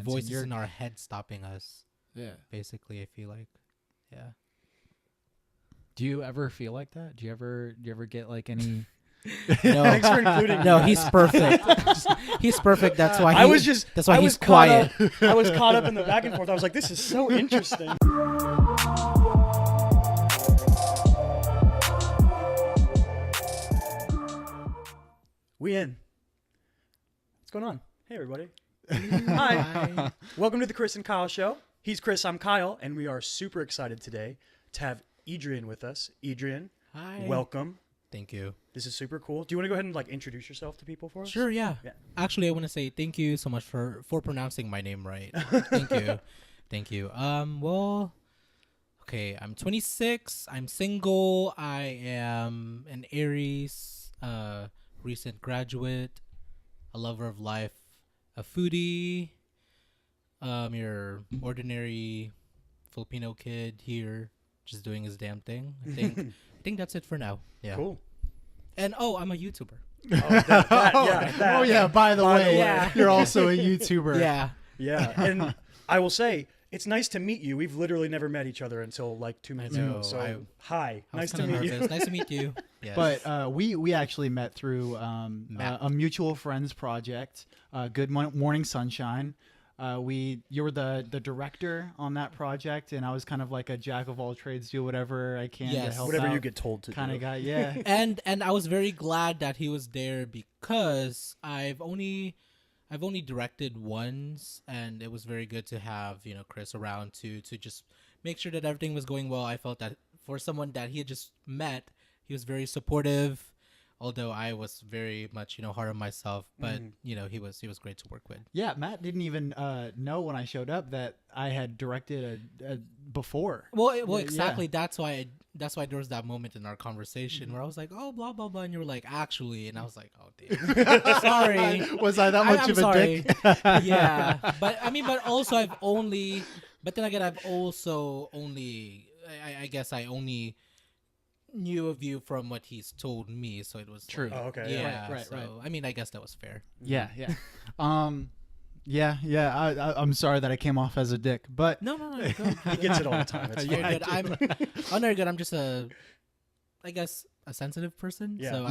voices in our head stopping us. Yeah. Basically, I feel like, yeah. Do you ever feel like that? Do you ever get like any? No, Thanks for including. no, he's perfect. He's perfect. That's why That's why he's caught quiet. I was caught up in the back and forth. I was like, this is so interesting. We in. What's going on? Hey, everybody. Hi. Welcome to the Chris and Kyle Show. He's Chris, I'm Kyle, and we are super excited today to have Edrian with us. Edrian, Hi. welcome. Thank you. This is super cool. Do you want to go ahead and introduce yourself to people for us? Sure, yeah. Actually, I want to say thank you so much for pronouncing my name right. Thank you. Thank you. Well, okay, I'm 26. I'm single. I am an Aries, recent graduate, a lover of life, a foodie, your ordinary Filipino kid here, just doing his damn thing. I think that's it for now. Yeah. Cool. And I'm a YouTuber. Oh yeah. By the way, yeah. you're also a YouTuber. Yeah. Yeah. And I will say, it's nice to meet you. We've literally never met each other until 2 minutes ago. So, hi. Nice to meet you. Nice to meet you. Yes. But we actually met through a mutual friends project, Good Morning Sunshine. You were the director on that project, and I was kind of like a jack of all trades, do whatever I can to help whatever out you get told to kind do. of guy. Yeah. and I was very glad that he was there because I've only directed once, and it was very good to have Chris around to just make sure that everything was going well. I felt that for someone that he had just met, he was very supportive. Although I was very much, hard on myself, but he was great to work with. Yeah, Matt didn't even know when I showed up that I had directed before. Well, exactly. Yeah. That's why there was that moment in our conversation where I was like, oh, blah blah blah, and you were like, actually, and I was like, oh damn, sorry. Was I that much of a dick? Yeah, but also I've only I guess I only knew of you from what he's told me, so it was true. Like, oh, okay. Yeah, right. I mean, I guess that was fair. Yeah. Yeah. I'm sorry that I came off as a dick, but no. You're good. He gets it all the time. It's You're fine. good. I'm good. I'm just a sensitive person. Yeah. So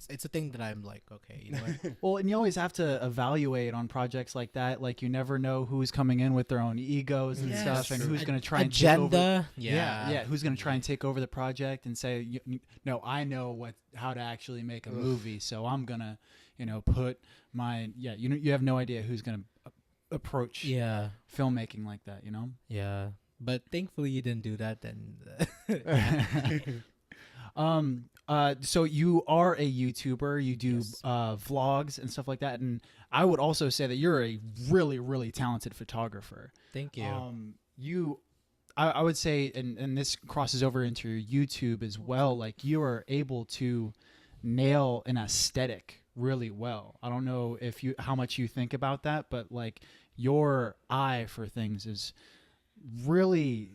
it's a thing that I'm like, okay, you know what? Well, and you always have to evaluate on projects like that. Like, you never know who's coming in with their own egos and stuff, and who's going to try and take over. Agenda. Yeah. Who's going to try and take over the project and say, no, I know how to actually make a movie, so I'm gonna, put my You have no idea who's gonna approach filmmaking like that. Yeah. But thankfully you didn't do that. So you are a YouTuber, you do vlogs and stuff like that, and I would also say that you're a really, really talented photographer. Thank you. I would say, and this crosses over into your YouTube as well, like, you are able to nail an aesthetic really well. I don't know how much you think about that, but like, your eye for things is really,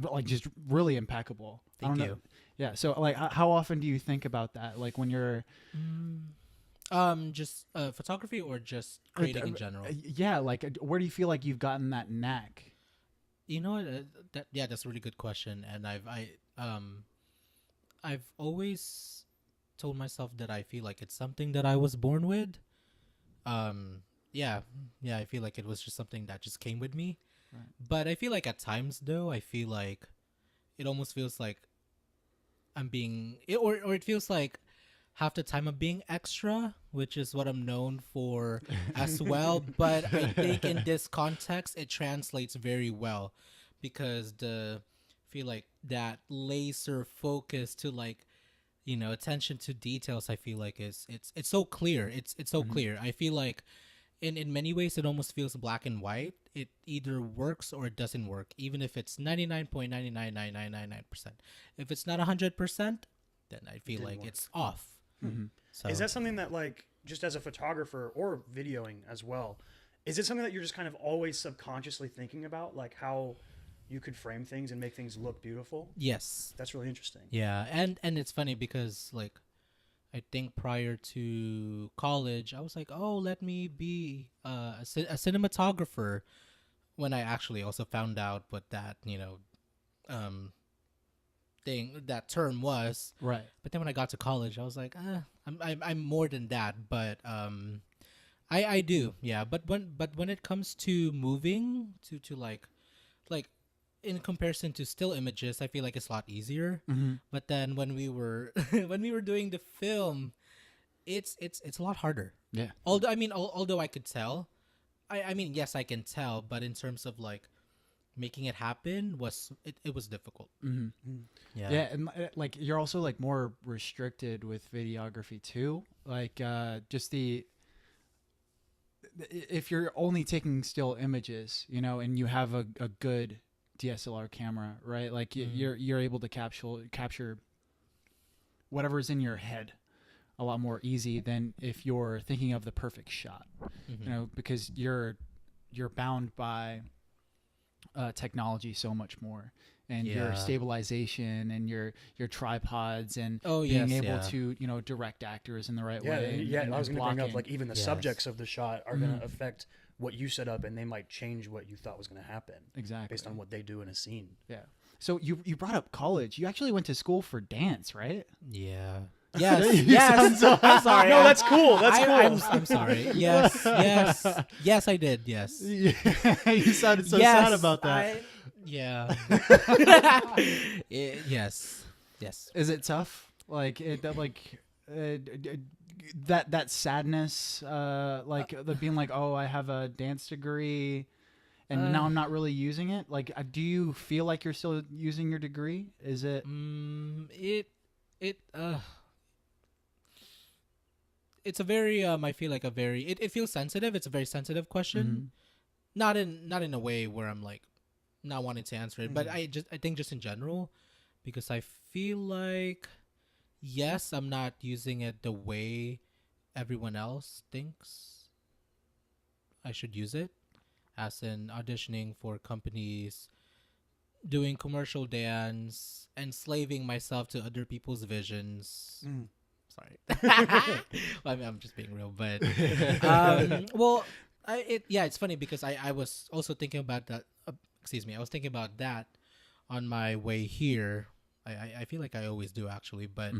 like, just really impeccable. Thank you. Yeah. So, like, how often do you think about that? Like, when you're, just photography or just creating in general? Yeah. Like, where do you feel like you've gotten that knack? You know what? That's a really good question, and I've always told myself that I feel like it's something that I was born with. I feel like it was just something that just came with me. Right. But I feel like at times, though, I feel like it almost feels like I'm being, or it feels like half the time I'm being extra, which is what I'm known for as well. But I think in this context, it translates very well because I feel like that laser focus to attention to details, I feel like it's so clear. It's so clear. I feel like in many ways it almost feels black and white. It either works or it doesn't work, even if it's 99.99999%. If it's not 100%, then I feel like it's off. So is that something that, just as a photographer or videoing as well, is it something that you're just kind of always subconsciously thinking about, like how you could frame things and make things look beautiful? Yes. That's really interesting. Yeah, and it's funny because I think prior to college, I was like, oh, let me be a cinematographer. When I actually also found out what that, um, that term was. Right. But then when I got to college, I was like, I'm more than that. But I do, yeah. But when it comes to moving to like in comparison to still images, I feel like it's a lot easier. Mm-hmm. But then when we were when we were doing the film, it's a lot harder. Yeah. Although I could tell, I mean yes, I can tell, but in terms of like making it happen it was difficult. Mm-hmm. Yeah. And like you're also like more restricted with videography too. Like just if you're only taking still images, and you have a good DSLR camera, right? Like you're able to capture whatever's in your head a lot more easy than if you're thinking of the perfect shot. Because you're bound by technology so much more, and your stabilization and your tripods and being able to direct actors in the right way. I was going to bring up like even the subjects of the shot are going to affect what you set up, and they might change what you thought was going to happen. Exactly. Based on what they do in a scene. Yeah. So you brought up college. You actually went to school for dance, right? Yeah. Yes. I'm sorry. No, that's cool. That's cool. I'm sorry. Yes, I did. Yes. You sounded so sad about that. Yeah. Yes. Is it tough? Like that sadness, being like, oh, I have a dance degree, and now I'm not really using it. Like, do you feel like you're still using your degree? Is it? It's a very I feel like it feels sensitive. It's a very sensitive question. Mm-hmm. Not in a way where I'm like not wanting to answer it, but I think just in general, because I feel like yes, I'm not using it the way everyone else thinks I should use it, as in auditioning for companies, doing commercial dance, enslaving myself to other people's visions. Sorry. I'm just being real, but it's funny because I was also thinking about that. I was thinking about that on my way here. I feel like I always do actually, but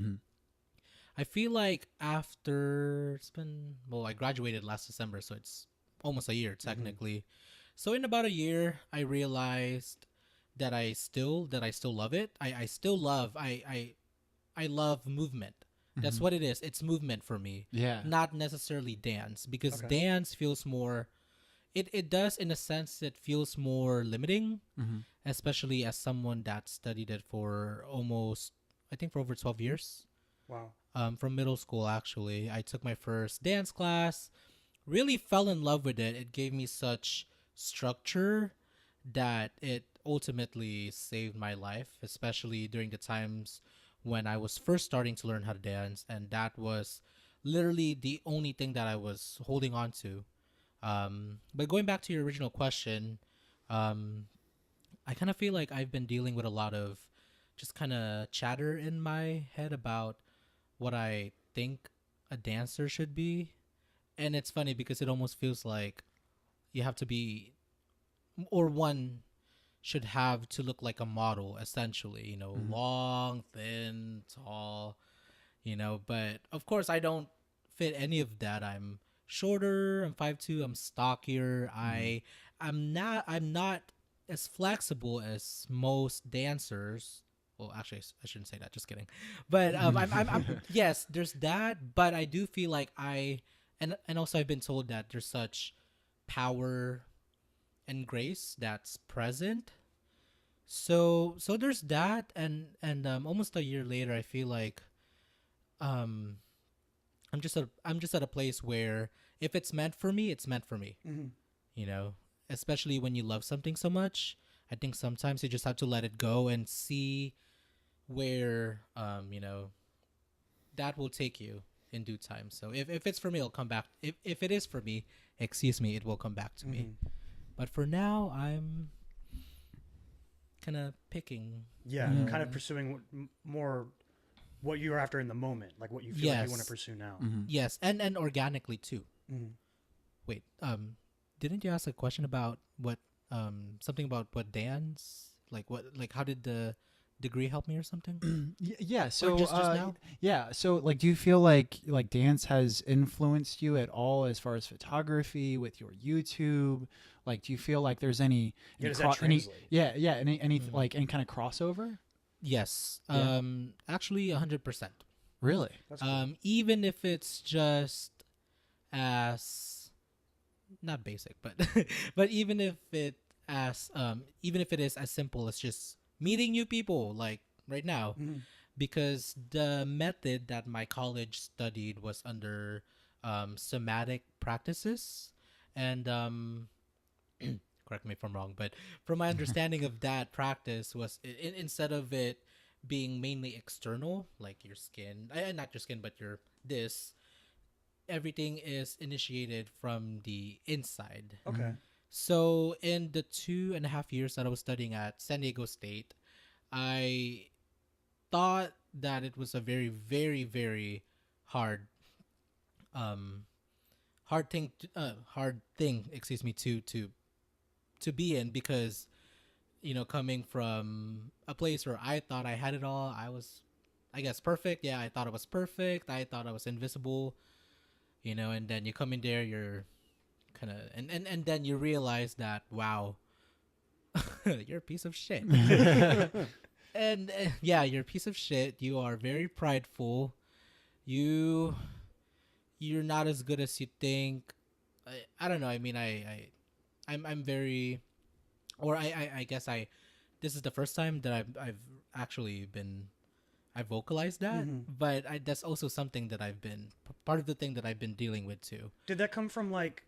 I feel like after I graduated last December, so it's almost a year technically. So in about a year, I realized that I still love it. I still love I love movement. That's what it is. It's movement for me. Yeah. Not necessarily dance, because dance feels more. It does, in a sense, it feels more limiting, especially as someone that studied it for over 12 years. Wow. From middle school, actually. I took my first dance class, really fell in love with it. It gave me such structure that it ultimately saved my life, especially during the times when I was first starting to learn how to dance, and that was literally the only thing that I was holding on to. But going back to your original question, I kind of feel like I've been dealing with a lot of just kind of chatter in my head about what I think a dancer should be. And it's funny because it almost feels like you have to be, or one should have to look like a model, essentially, long, thin, tall, but of course I don't fit any of that. I'm shorter, I'm 5'2", I'm stockier. I'm not as flexible as most dancers. Well, actually, I shouldn't say that, just kidding. But I'm yes, there's that, but I do feel like and also I've been told that there's such power and grace that's present. So there's that, and almost a year later, I feel like I'm just at a place where if it's meant for me, it's meant for me. Especially when you love something so much, I think sometimes you just have to let it go and see where that will take you in due time. So if it's for me, it'll come back. If it is for me, it will come back to me. But for now, I'm kind of picking. Yeah, kind of pursuing more what you're after in the moment, like what you feel like you want to pursue now. Yes, and organically too. Mm-hmm. Wait, didn't you ask a question about what something about what dance, like how did the degree help me or something? Yeah, so just now? yeah, so like do you feel like dance has influenced you at all as far as photography with your YouTube? Like do you feel like there's any Does that translate? any like any kind of crossover? Yes. Yeah. Actually 100%. Really? That's cool. Even if it's just as not basic, but but even if it is as simple as just meeting new people like right now, because the method that my college studied was under somatic practices, and correct me if I'm wrong, but from my understanding of that practice was instead of it being mainly external, like your skin, not your skin, but your everything is initiated from the inside. Okay. So in the 2.5 years that I was studying at San Diego State, I thought that it was a very, very, very hard, hard thing, excuse me, to be in, because coming from a place where I thought I had it all, I was, I guess, perfect. Yeah, I thought I was perfect. I thought I was invisible, and then you come in there, you're kind of, and then you realize that, wow, you're a piece of shit. And yeah, you're a piece of shit. You are very prideful. You're not as good as you think. I don't know. I mean, I'm very, or I guess this is the first time that I've actually I vocalized that, but that's also something that I've been part of the thing that I've been dealing with too. Did that come from like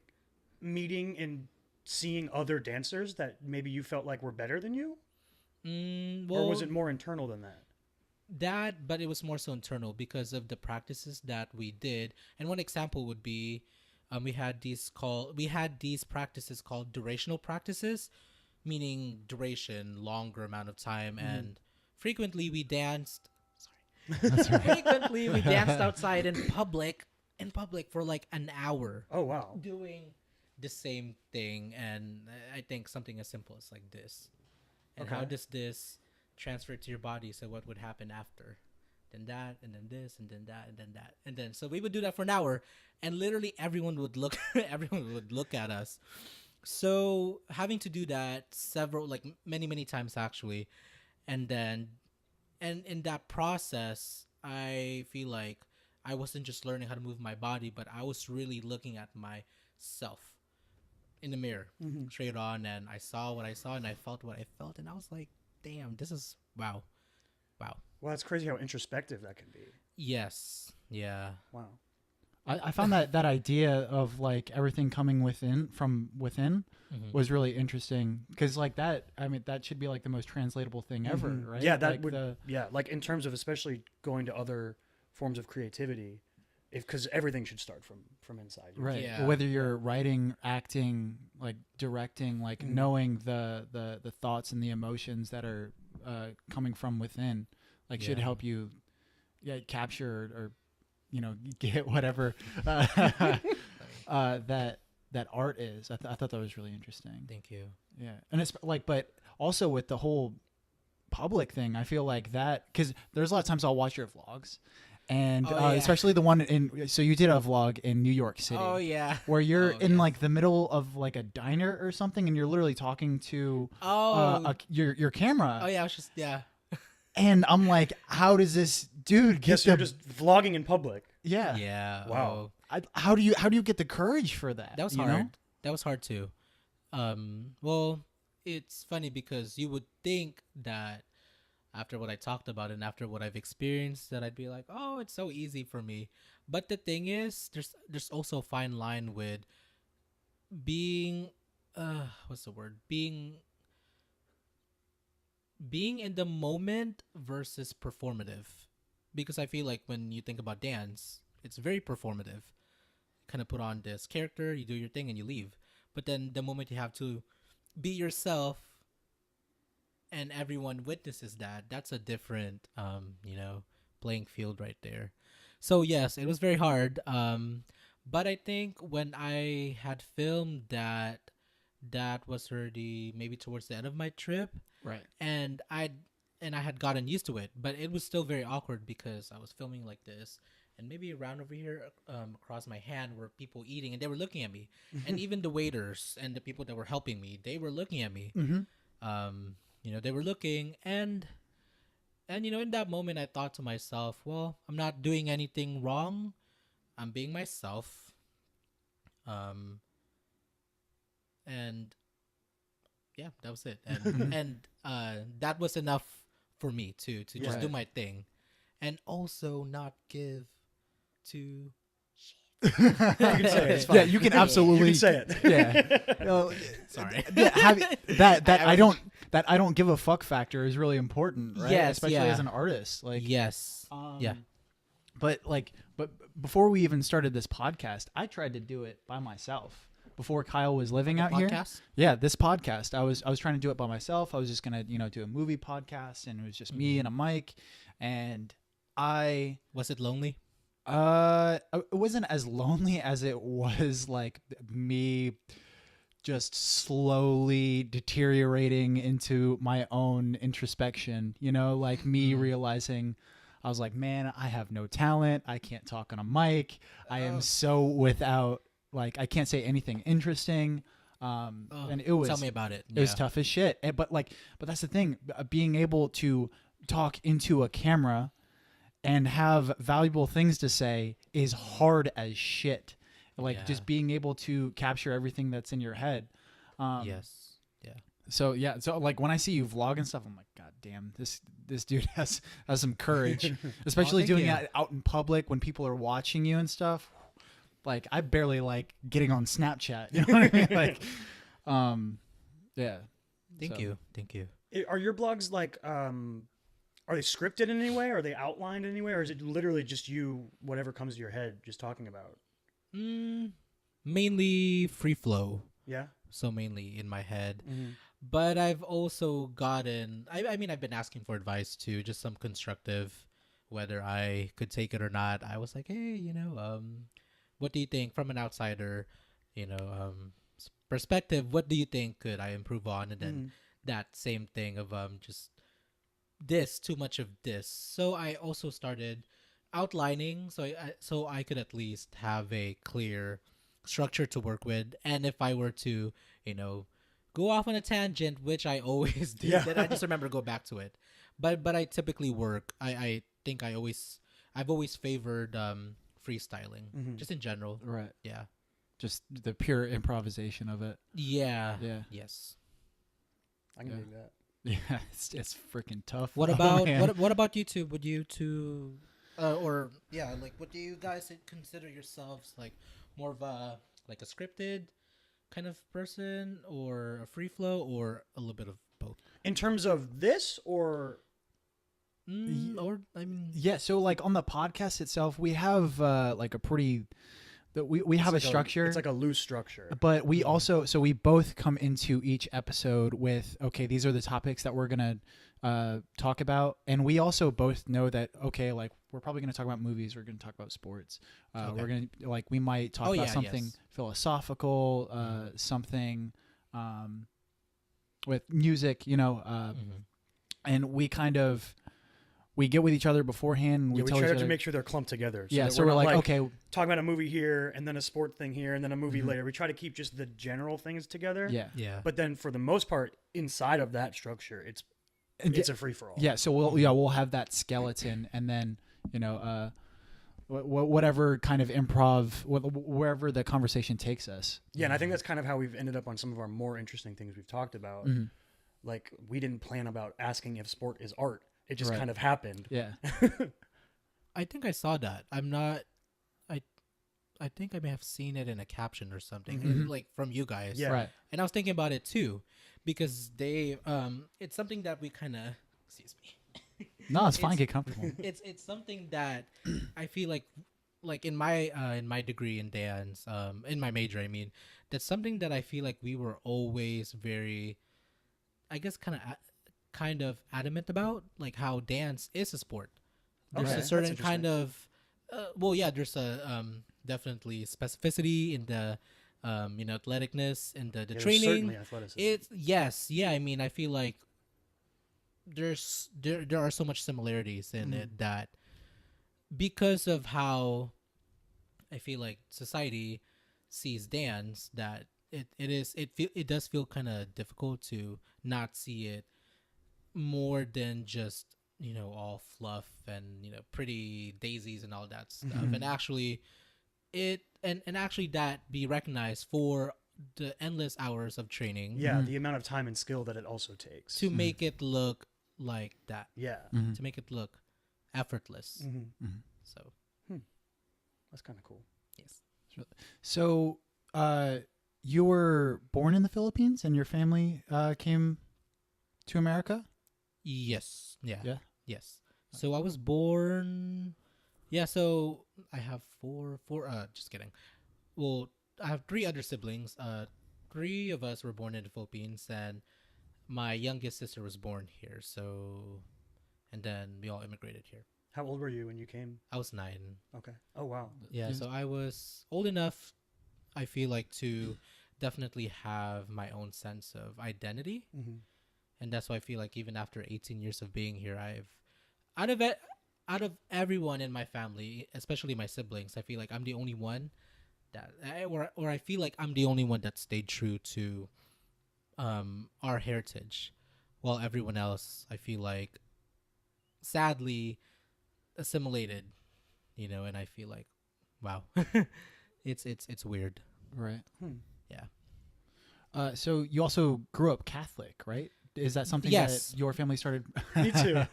meeting and seeing other dancers that maybe you felt like were better than you? Well, or was it more internal than that? But it was more so internal because of the practices that we did. And one example would be, we had these practices called durational practices, meaning duration, longer amount of time, and frequently we danced. Frequently we danced outside in public for like an hour. Oh wow! Doing the same thing, and I think something as simple as like this. And how does this transfer to your body? So what would happen after? Then that, and then this, and then that, and then that, and then so we would do that for an hour, and literally everyone would look at us. So having to do that many times actually, and in that process, I feel like I wasn't just learning how to move my body, but I was really looking at myself in the mirror straight on, and I saw what I saw, and I felt what I felt, and I was like, damn, this is wow. Well, it's crazy how introspective that can be. Yes. Yeah. Wow. I found that idea of like everything coming from within was really interesting, because like that, I mean, that should be like the most translatable thing ever, right? Yeah, that like would. Like in terms of especially going to other forms of creativity, because everything should start from inside. Right. Yeah. Whether you're writing, acting, like directing, like knowing the thoughts and the emotions that are coming from within, like should help you capture or get whatever that art is. I thought that was really interesting. Thank you. Yeah. And it's like, but also with the whole public thing, I feel like that, because there's a lot of times I'll watch your vlogs, and especially the one so you did a vlog in New York City. Oh yeah. Where you're in like the middle of like a diner or something, and you're literally talking to your camera. Oh yeah, I was just And I'm like, how does this dude get you're just vlogging in public. Yeah. Yeah. Wow. How do you get the courage for that? That was hard. That was hard too. Well, it's funny because you would think that after what I talked about and after what I've experienced, that I'd be like, oh, it's so easy for me. But the thing is, there's also a fine line with being what's the word? Being in the moment versus performative. Because I feel like when you think about dance, it's very performative. Kind of put on this character, you do your thing, and you leave. But then the moment you have to be yourself and everyone witnesses that, that's a different playing field right there. So yes, it was very hard. But I think when I had filmed that was already maybe towards the end of my trip, Right. and I had gotten used to it, but it was still very awkward because I was filming like this, and maybe around over here, across my hand were people eating, and they were looking at me, and even the waiters and the people that were helping me, they were looking at me. They were looking, and in that moment, I thought to myself, well, I'm not doing anything wrong. I'm being myself. And yeah, that was it. And that was enough for me to just do my thing, and also not give to You can say it. It's fine. Yeah, you can absolutely You can say it. Yeah. sorry. I don't give a fuck factor is really important, right? Yes, Especially yeah. as an artist. Like Yes. Yeah. But before we even started this podcast, I tried to do it by myself. Before Kyle was living out here. Podcast? Yeah, this podcast. I was trying to do it by myself. I was just gonna, do a movie podcast, and it was just me and a mic. And Was it lonely? it wasn't as lonely as it was like me just slowly deteriorating into my own introspection, like me realizing I was like, man, I have no talent. I can't talk on a mic. I am so without, like, I can't say anything interesting. And it was, Tell me about it. it was tough as shit. But that's the thing, being able to talk into a camera and have valuable things to say is hard as shit. Like just being able to capture everything that's in your head. Yes. Yeah. So like when I see you vlog and stuff, I'm like, God damn, this dude has some courage, especially thank doing you. it out in public when people are watching you and stuff. Like I barely like getting on Snapchat. You know what I mean? Like, yeah. Thank you. Are your blogs like, are they scripted in any way? Are they outlined in any way? Or is it literally just you, whatever comes to your head, just talking about? Mainly free flow. Yeah. So mainly in my head. But I've also gotten, I mean, I've been asking for advice too, just some constructive, whether I could take it or not. I was like, hey, what do you think from an outsider, perspective? What do you think could I improve on? And then that same thing of just too much of this. So I also started outlining, so I could at least have a clear structure to work with. And if I were to, go off on a tangent, which I always do, then I just remember to go back to it. But I typically work. I think I've always favored freestyling, just in general. Right. Yeah. Just the pure improvisation of it. Yeah. Yeah. Yes. I can do that. Yeah, it's freaking tough. What Oh, about man. what about you two? Would you two, what do you guys consider yourselves like more of a scripted kind of person, or a free flow, or a little bit of both? In terms of this, or Yeah, so like on the podcast itself, we have like a pretty we have a structure. It's like a loose structure. But we also, so we both come into each episode with, okay, these are the topics that we're going to talk about. And we also both know that, okay, like we're probably going to talk about movies. We're going to talk about sports. We're going to, like, we might talk about something philosophical, something with music, and we kind of, we get with each other beforehand. And we tell try each to other, make sure they're clumped together. So we're not, like, okay, talking about a movie here, and then a sport thing here, and then a movie later. We try to keep just the general things together. Yeah. But then for the most part, inside of that structure, it's a free for all. Yeah, so we'll have that skeleton, and then whatever kind of improv, wherever the conversation takes us. Yeah, and I think that's kind of how we've ended up on some of our more interesting things we've talked about. Like, we didn't plan about asking if sport is art. It just kind of happened. Yeah. I think I saw that. I think I may have seen it in a caption or something, like from you guys. Yeah. Right. And I was thinking about it too, because it's something that we kind of, excuse me. No, it's fine. Get comfortable. It's something that I feel like in my degree in dance, in my major, I mean, that's something that I feel like we were always very, I guess, kind of adamant about, like how dance is a sport. there's Okay, a that's certain kind interesting. of there's a definitely specificity in the athleticness and the Yeah, there's training. certainly athleticism. It's yes, yeah. I mean, I feel like there are so much similarities in it that because of how I feel like society sees dance, that it does feel kind of difficult to not see it more than just all fluff and pretty daisies and all that stuff, and actually actually that be recognized for the endless hours of training. Yeah, the amount of time and skill that it also takes To make it look like that. Yeah, To make it look effortless. So that's kind of cool. yes. So, you were born in the Philippines, and your family came to America. Yes. Yeah. Yeah. Yes. So I was born. Yeah. So I have four. Just kidding. Well, I have three other siblings. Three of us were born in the Philippines, and my youngest sister was born here. So, and then we all immigrated here. How old were you when you came? I was 9. Okay. Oh wow. Yeah. Yes. So I was old enough, I feel like, to definitely have my own sense of identity. And that's why I feel like even after 18 years of being here, out of everyone in my family, especially my siblings, I feel like I'm the only one that, or I feel like I'm the only one that stayed true to our heritage, while everyone else, I feel like, sadly assimilated, and I feel like, wow, it's weird. Right. Yeah. So you also grew up Catholic, right? Is that something Yes. that your family started? Me too.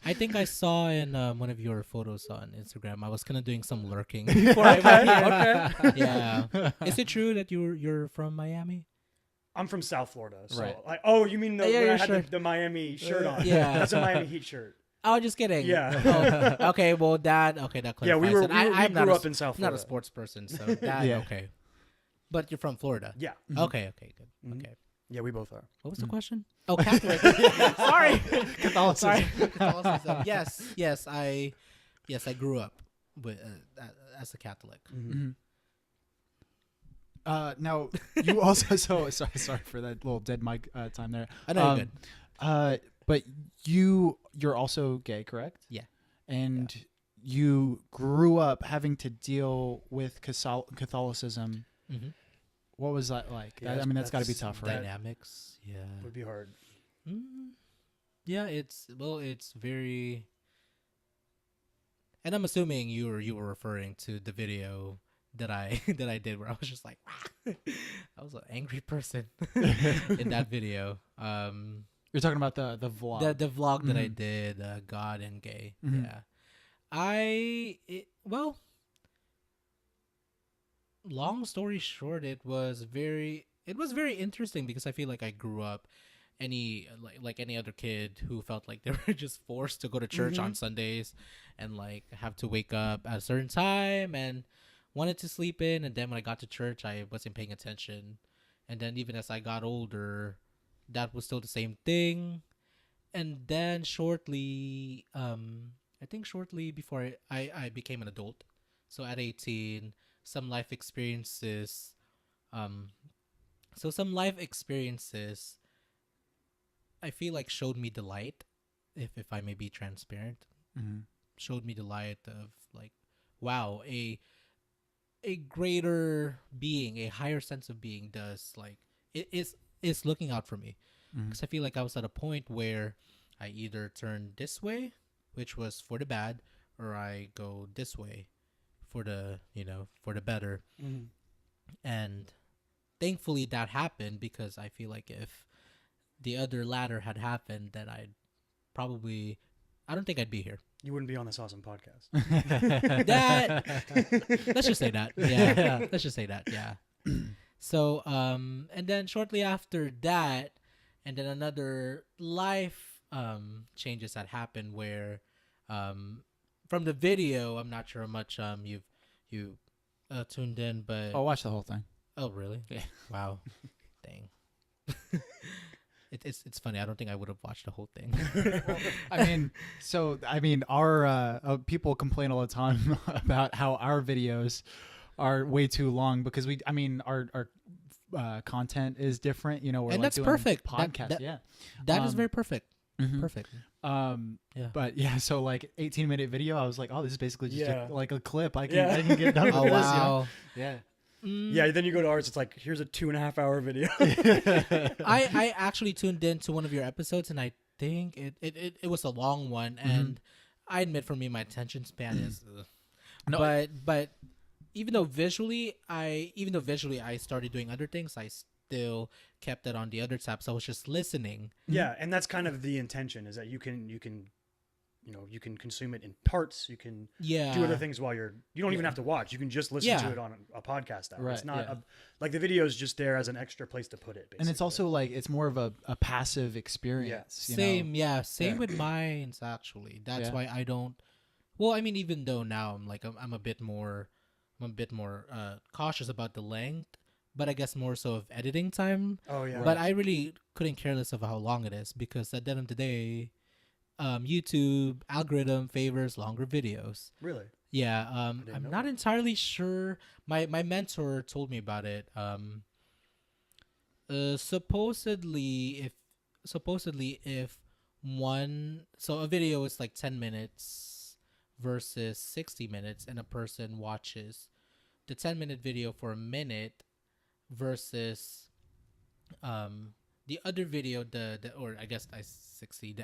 I think I saw in one of your photos on Instagram. I was kind of doing some lurking before I went here. Okay. Yeah. Is it true that you're from Miami? I'm from South Florida, so Right. like, oh, you mean Yeah, when I yeah, had sure. the Miami shirt on? Yeah. That's a Miami Heat shirt. Oh, just kidding. Yeah. Oh, okay. Well, that clarifies Yeah, we it. we I'm grew not up in South not Florida. a sports person, so that Yeah. okay. But you're from Florida. Yeah. Okay. Good. Mhm. Okay. Yeah, we both are. What was the question? Oh, Catholic. Sorry. Catholicism. Catholicism. Yes. I grew up with as a Catholic. Now you also sorry for that little dead mic time there. I know you're good. But you're also gay, correct? Yeah. And you grew up having to deal with Catholicism. Mm-hmm. What was that like? Yeah, That's got to be that's- tough, right? Dynamics. Yeah. Would be hard. Yeah, it's very. And I'm assuming you were referring to the video that I did where I was just like, I was an angry person in that video. You're talking about the vlog. The vlog that I did, God and Gay. Mhm. Yeah. Long story short, it was very interesting because I feel like I grew up like any other kid who felt like they were just forced to go to church on Sundays and like have to wake up at a certain time and wanted to sleep in, and then when I got to church I wasn't paying attention, and then even as I got older that was still the same thing. And then shortly before I became an adult, so at 18, some life experiences I feel like showed me the light, if I may be transparent. Showed me the light of like, wow, a greater being, a higher sense of being does like it is looking out for me. Because I feel like I was at a point where I either turned this way, which was for the bad, or I go this way for the better. And thankfully that happened, because I feel like if the other latter had happened, then I don't think I'd be here. You wouldn't be on this awesome podcast. Let's just say that. Yeah. Let's just say that. Yeah. So, and then shortly after that, and then another life changes that happened where, from the video, I'm not sure how much you tuned in, but I'll watch the whole thing. oh really? Yeah. Wow. Dang. it's funny. I don't think I would have watched the whole thing. Our people complain all the time about how our videos are way too long because our content is different. You know, we're and like that's doing perfect. Podcast, That is very perfect. Mhm. Perfect. But yeah, so like 18-minute video, I was like, oh, this is basically just like a clip. I can get done with Oh this. wow. Yeah. Yeah, then you go to ours. It's like, here's a 2.5-hour video. I actually tuned in to one of your episodes, and I think it was a long one. And I admit, for me, my attention span is. But even though visually I started doing other things, I still kept it on the other tab. So I was just listening. Yeah, and that's kind of the intention, is that you can consume it in parts. You can do other things while you don't even have to watch. You can just listen to it on a podcast app. Right, it's not like the video is just there as an extra place to put it, basically. And it's also like it's more of a passive experience. Same with mine actually. That's why I don't. Well, I mean, even though now I'm a bit more cautious about the length, but I guess more so of editing time. Oh yeah. But I really couldn't care less of how long it is, because at the end of the day, YouTube algorithm favors longer videos. Really? Yeah. I'm not entirely sure. My mentor told me about it. Supposedly if a video is like 10 minutes versus 60 minutes, and a person watches the 10-minute video for a minute versus the other video, the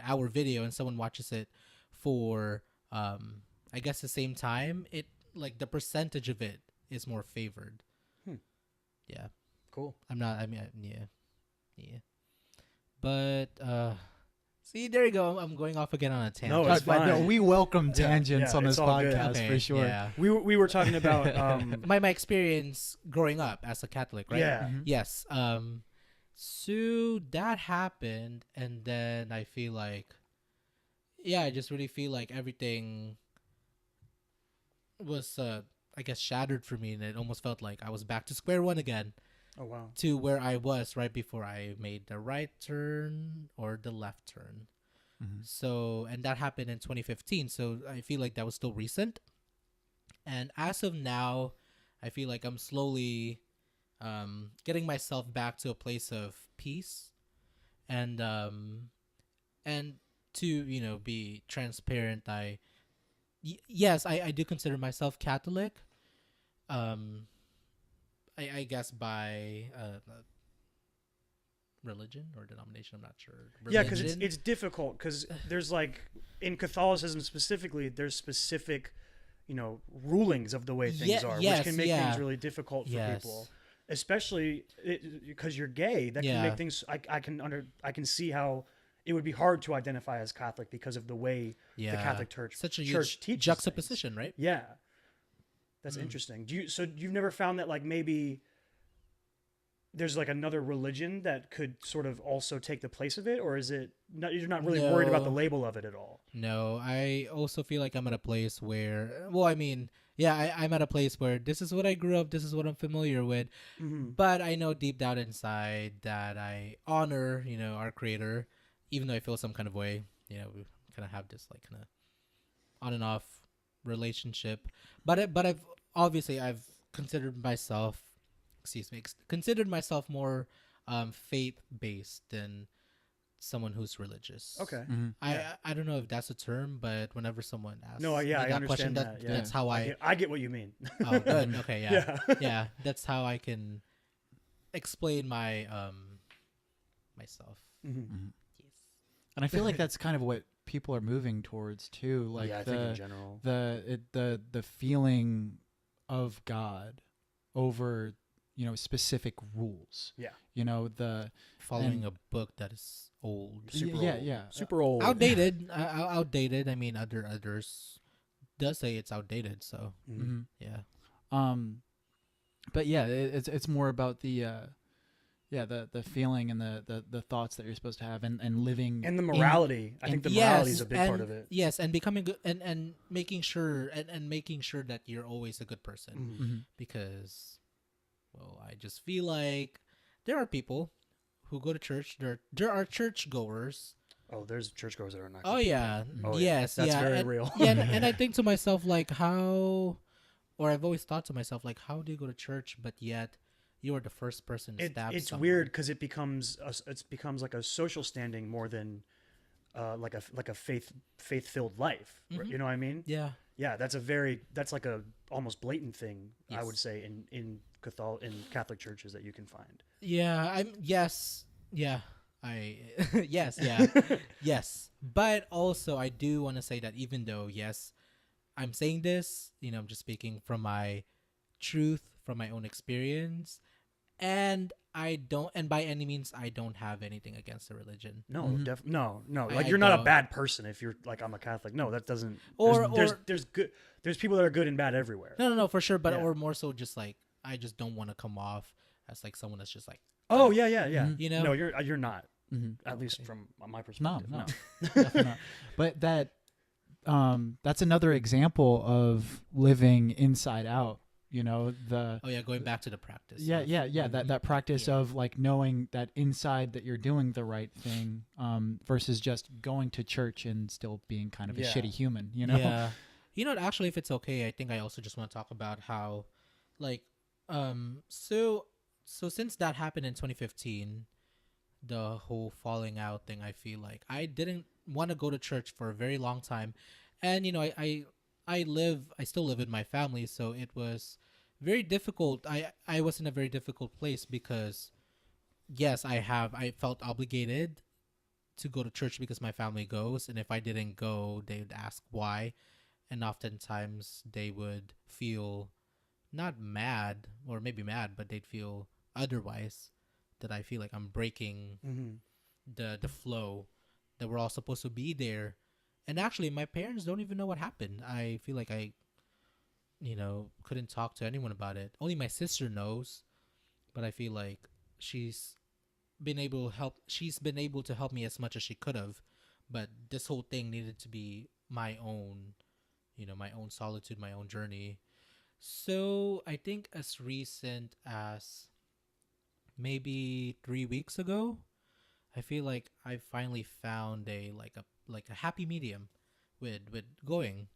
hour video, and someone watches it for I guess the same time, it like the percentage of it is more favored. Yeah. Cool. But see, there you go. I'm going off again on a tangent. No, it's fine. No, we welcome tangents on this it's all good. podcast for sure. Yeah. We were talking about my experience growing up as a Catholic, right? Yeah. Yes. So that happened, and then I feel like, I just really feel like everything was, I guess, shattered for me, and it almost felt like I was back to square one again. Oh wow. To where I was right before I made the right turn or the left turn. So, and that happened in 2015. So I feel like that was still recent. And as of now, I feel like I'm slowly getting myself back to a place of peace, and to be transparent, I do consider myself Catholic. I guess by religion or denomination, I'm not sure. Yeah, because it's difficult, because there's like, in Catholicism specifically, there's specific rulings of the way things are, which can make things really difficult for people, especially because you're gay. That can make things. I can see how it would be hard to identify as Catholic because of the way the Catholic Church teaches juxtaposition, things. right? Yeah, that's interesting. So you've never found that, like, maybe there's like another religion that could sort of also take the place of it, or is it not, you're not really worried about the label of it at all? No, I also feel like I'm at a place where, I'm at a place where this is what I grew up, this is what I'm familiar with, but I know deep down inside that I honor, our Creator, even though I feel some kind of way. We kind of have this like kind of on and off relationship, but I've considered myself more faith-based than someone who's religious. Okay. I don't know if that's a term, but whenever someone asks I understand question, that's how I get what you mean. Oh, good. Okay, yeah. That's how I can explain my myself. Yes. And I feel like that's kind of what people are moving towards too. Like I think in general, the feeling of God over specific rules. Yeah. The following a book that is old. Super old. Outdated. Outdated. I mean, others does say it's outdated. So yeah. But yeah, it's more about the feeling and the thoughts that you're supposed to have and living, and the morality. I think the morality is a big part of it. Yes, and becoming good, and making sure that you're always a good person, because, well, I just feel like there are people who go to church, there are church goers. Oh, there's churchgoers that are not. Oh yeah, Oh, yes, that's yeah, very and, real. yeah, and I think to myself like how, or I've always thought to myself like, how do you go to church but yet you are the first person to stab It's someone? weird because it becomes like a social standing more than like a faith filled life. Mhm. You know what I mean? Yeah, Yeah, that's like a almost blatant thing I would Yes. say in Catholic churches that you can find. yeah, I yes, yeah, yes. But also, I do want to say that even though yes, I'm saying this, I'm just speaking from my truth, from my own experience, and I don't, and by any means, I don't have anything against the religion. No, Mhm. no. Like I you're not a don't. bad person if you're like I'm a Catholic. No, that doesn't. Or There's good. There's people that are good and bad everywhere. no, for sure. But Yeah. or more so, just like I just don't want to come off as like someone that's just like Oh yeah. Mhm. you know. No, you're not. Mm-hmm. At least Okay. from my No, perspective. no, definitely not. But that's another example of living inside out. The Oh yeah, going back to the practice. yeah, of- yeah, yeah. That practice Yeah. of like knowing that inside that you're doing the right thing, versus just going to church and still being kind of a Yeah. shitty human. Yeah. Actually, if it's okay, I think I also just want to talk about how, like, so since that happened in 2015, the whole falling out thing, I feel like I didn't want to go to church for a very long time, and I still live with my family, so it was very difficult. I was in a very difficult place because, yes, I felt obligated to go to church because my family goes, and if I didn't go, they would ask why, and oftentimes they would feel not mad or maybe mad, but they'd feel otherwise, that I feel like I'm breaking Mm-hmm. the flow, that we're all supposed to be there. And actually my parents don't even know what happened. I feel like I couldn't talk to anyone about it. Only my sister knows, but I feel like she's been able to help me as much as she could have, but this whole thing needed to be my own, my own solitude, my own journey. So I think as recent as maybe 3 weeks ago, I feel like I finally found a happy medium with going,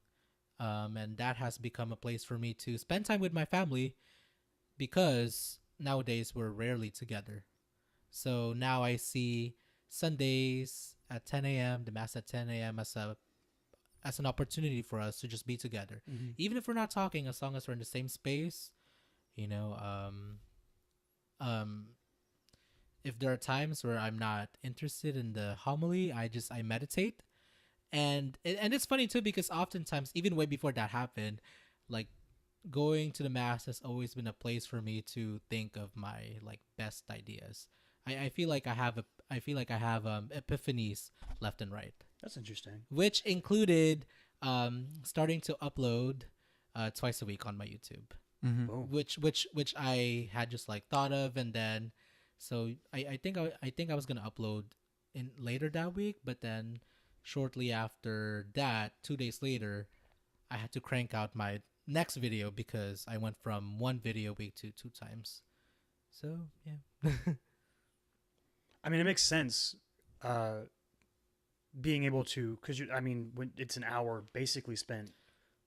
and that has become a place for me to spend time with my family, because nowadays we're rarely together. So now I see Sundays at 10 a.m., the mass at 10 a.m. as an opportunity for us to just be together, Mm-hmm. even if we're not talking, as long as we're in the same space. You know, if there are times where I'm not interested in the homily, I meditate, and it's funny too, because oftentimes, even way before that happened, like going to the mass has always been a place for me to think of my like best ideas. I feel like I have epiphanies left and right, That's interesting. which included starting to upload twice a week on my YouTube, Mm-hmm. Boom. which I had just like thought of, and then so I think I was gonna upload in later that week, but then shortly after that, 2 days later, I had to crank out my next video because I went from one video a week to 2 times. So yeah. I mean, it makes sense. Being able to, because when it's an hour basically spent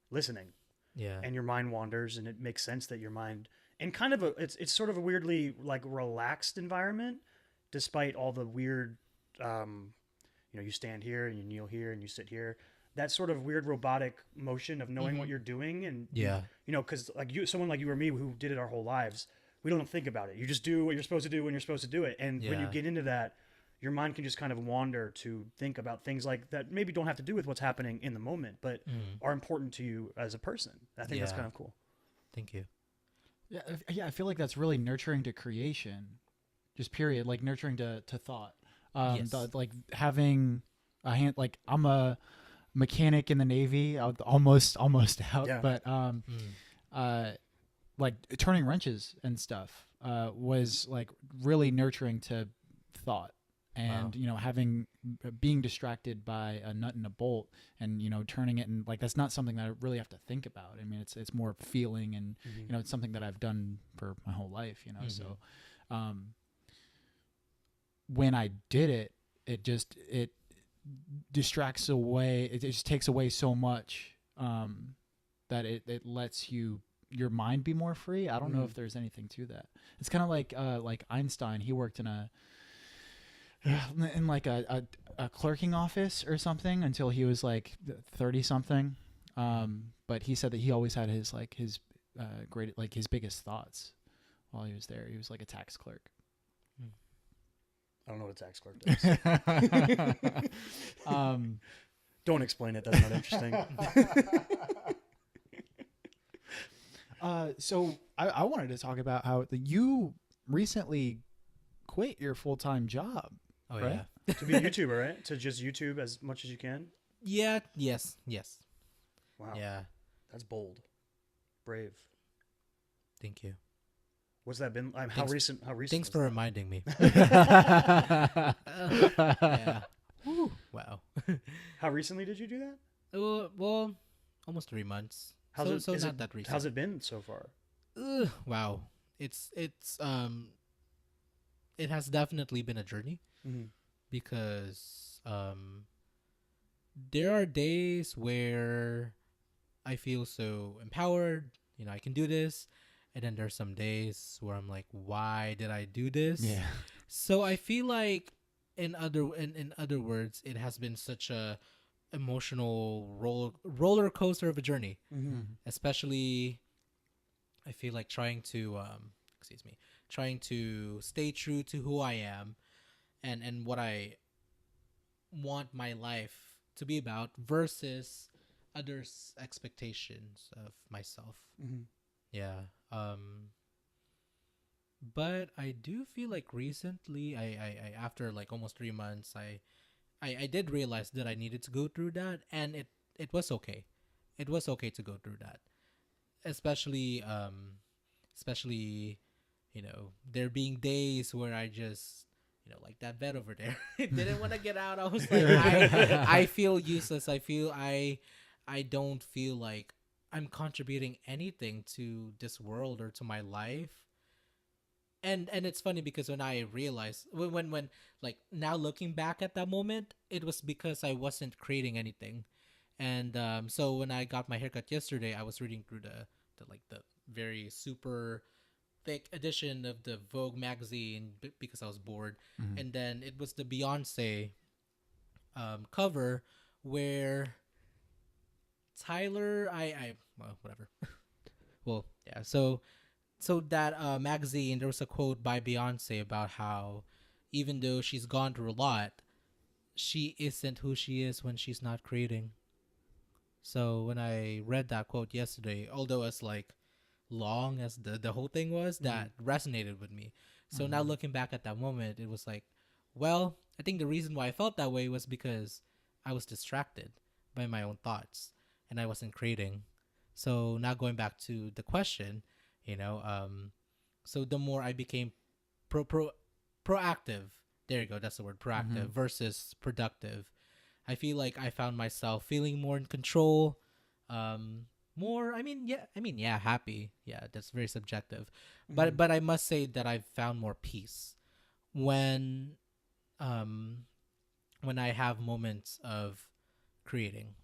listening, Yeah. and your mind wanders, and it makes sense that your mind, and kind of it's sort of a weirdly like relaxed environment, despite all the weird, you stand here and you kneel here and you sit here. That sort of weird robotic motion of knowing what you're doing, and Yeah. because like someone like you or me who did it our whole lives, we don't think about it. You just do what you're supposed to do when you're supposed to do it, and when you Yeah. get into that, your mind can just kind of wander to think about things like that maybe don't have to do with what's happening in the moment, but are important to you as a person. I think that's Yeah. kind of cool. Thank you. Yeah, I feel like that's really nurturing to creation, just period. Like nurturing to thought. Yes. Like having a hand. Like I'm a mechanic in the Navy, almost out, Yeah. but Mm. like turning wrenches and stuff was like really nurturing to thought. And Wow. being distracted by a nut and a bolt, and turning it, and like that's not something that I really have to think about. I mean, it's more feeling, and Mm-hmm. it's something that I've done for my whole life. So when I did it, it distracts away. It just takes away so much that it lets your mind be more free. I don't know if there's anything to that. It's kind of like Einstein. He worked in a clerking office or something until he was like 30 something. But he said that he always had his biggest thoughts while he was there. He was like a tax clerk. I don't know what a tax clerk does. Don't explain it. That's not interesting. So I wanted to talk about how you recently quit your full-time job. Oh, right? yeah. To be a YouTuber, right? To just YouTube as much as you can. Yeah. Yes. Wow. Yeah. That's bold. Brave. Thank you. What's that been? How recent? Thanks for reminding me. Yeah. Woo. Wow. How recently did you do that? Well, almost 3 months. How's So not that recent. How's it been so far? Wow. It's it has definitely been a journey because there are days where I feel so empowered, I can do this, and then there's some days where I'm like, why did I do this? Yeah. So I feel like in other words, it has been such a emotional roller coaster of a journey. Especially I feel like trying to stay true to who I am and what I want my life to be about versus others' expectations of myself. Yeah. But I do feel like recently I after like almost 3 months I did realize that I needed to go through that, and it was okay. It was okay to go through that. Especially there being days where I just like that bed over there. Didn't want to get out. I was like, I feel useless. I feel I don't feel like I'm contributing anything to this world or to my life. And it's funny because when I realized when like now looking back at that moment, it was because I wasn't creating anything. And so when I got my haircut yesterday, I was reading through the very super thick edition of the Vogue magazine because I was bored. And then it was the Beyonce cover where Tyler well, whatever. Well, yeah. So that magazine, there was a quote by Beyonce about how even though she's gone through a lot, she isn't who she is when she's not creating. So when I read that quote yesterday, although as like long as the whole thing was, that resonated with me. So now looking back at that moment, it was like, well, I think the reason why I felt that way was because I was distracted by my own thoughts and I wasn't creating. So now going back to the question, so the more I became proactive, there you go, that's the word, proactive versus productive, I feel like I found myself feeling more in control, happy. Yeah, that's very subjective. But I must say that I've found more peace when I have moments of creating.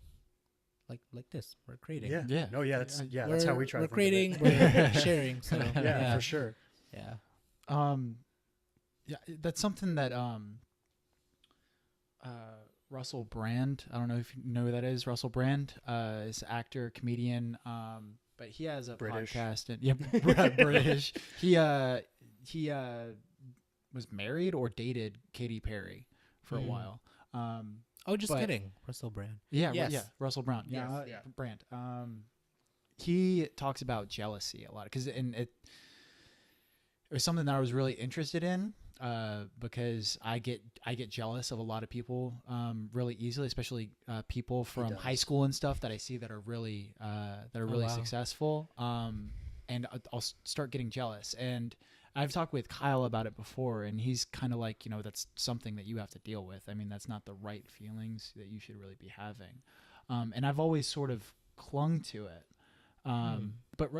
Like this, we're creating. Yeah. No, yeah, that's how we try. We're to creating, think of it. we're sharing. So yeah, for sure. Yeah. Yeah, that's something that Russell Brand, I don't know if you know who that is. Russell Brand is actor, comedian, but he has a British podcast. British. He was married or dated Katy Perry for a while. Just kidding. Russell Brand. Yeah, yes. yeah, Russell Brown. Yeah, Yes, Brand. He talks about jealousy a lot because it was something that I was really interested in because I get jealous of a lot of people really easily, especially people from high school and stuff that I see that are really successful. And I'll start getting jealous. And I've talked with Kyle about it before, and he's kind of like, that's something that you have to deal with. I mean, that's not the right feelings that you should really be having. And I've always sort of clung to it. But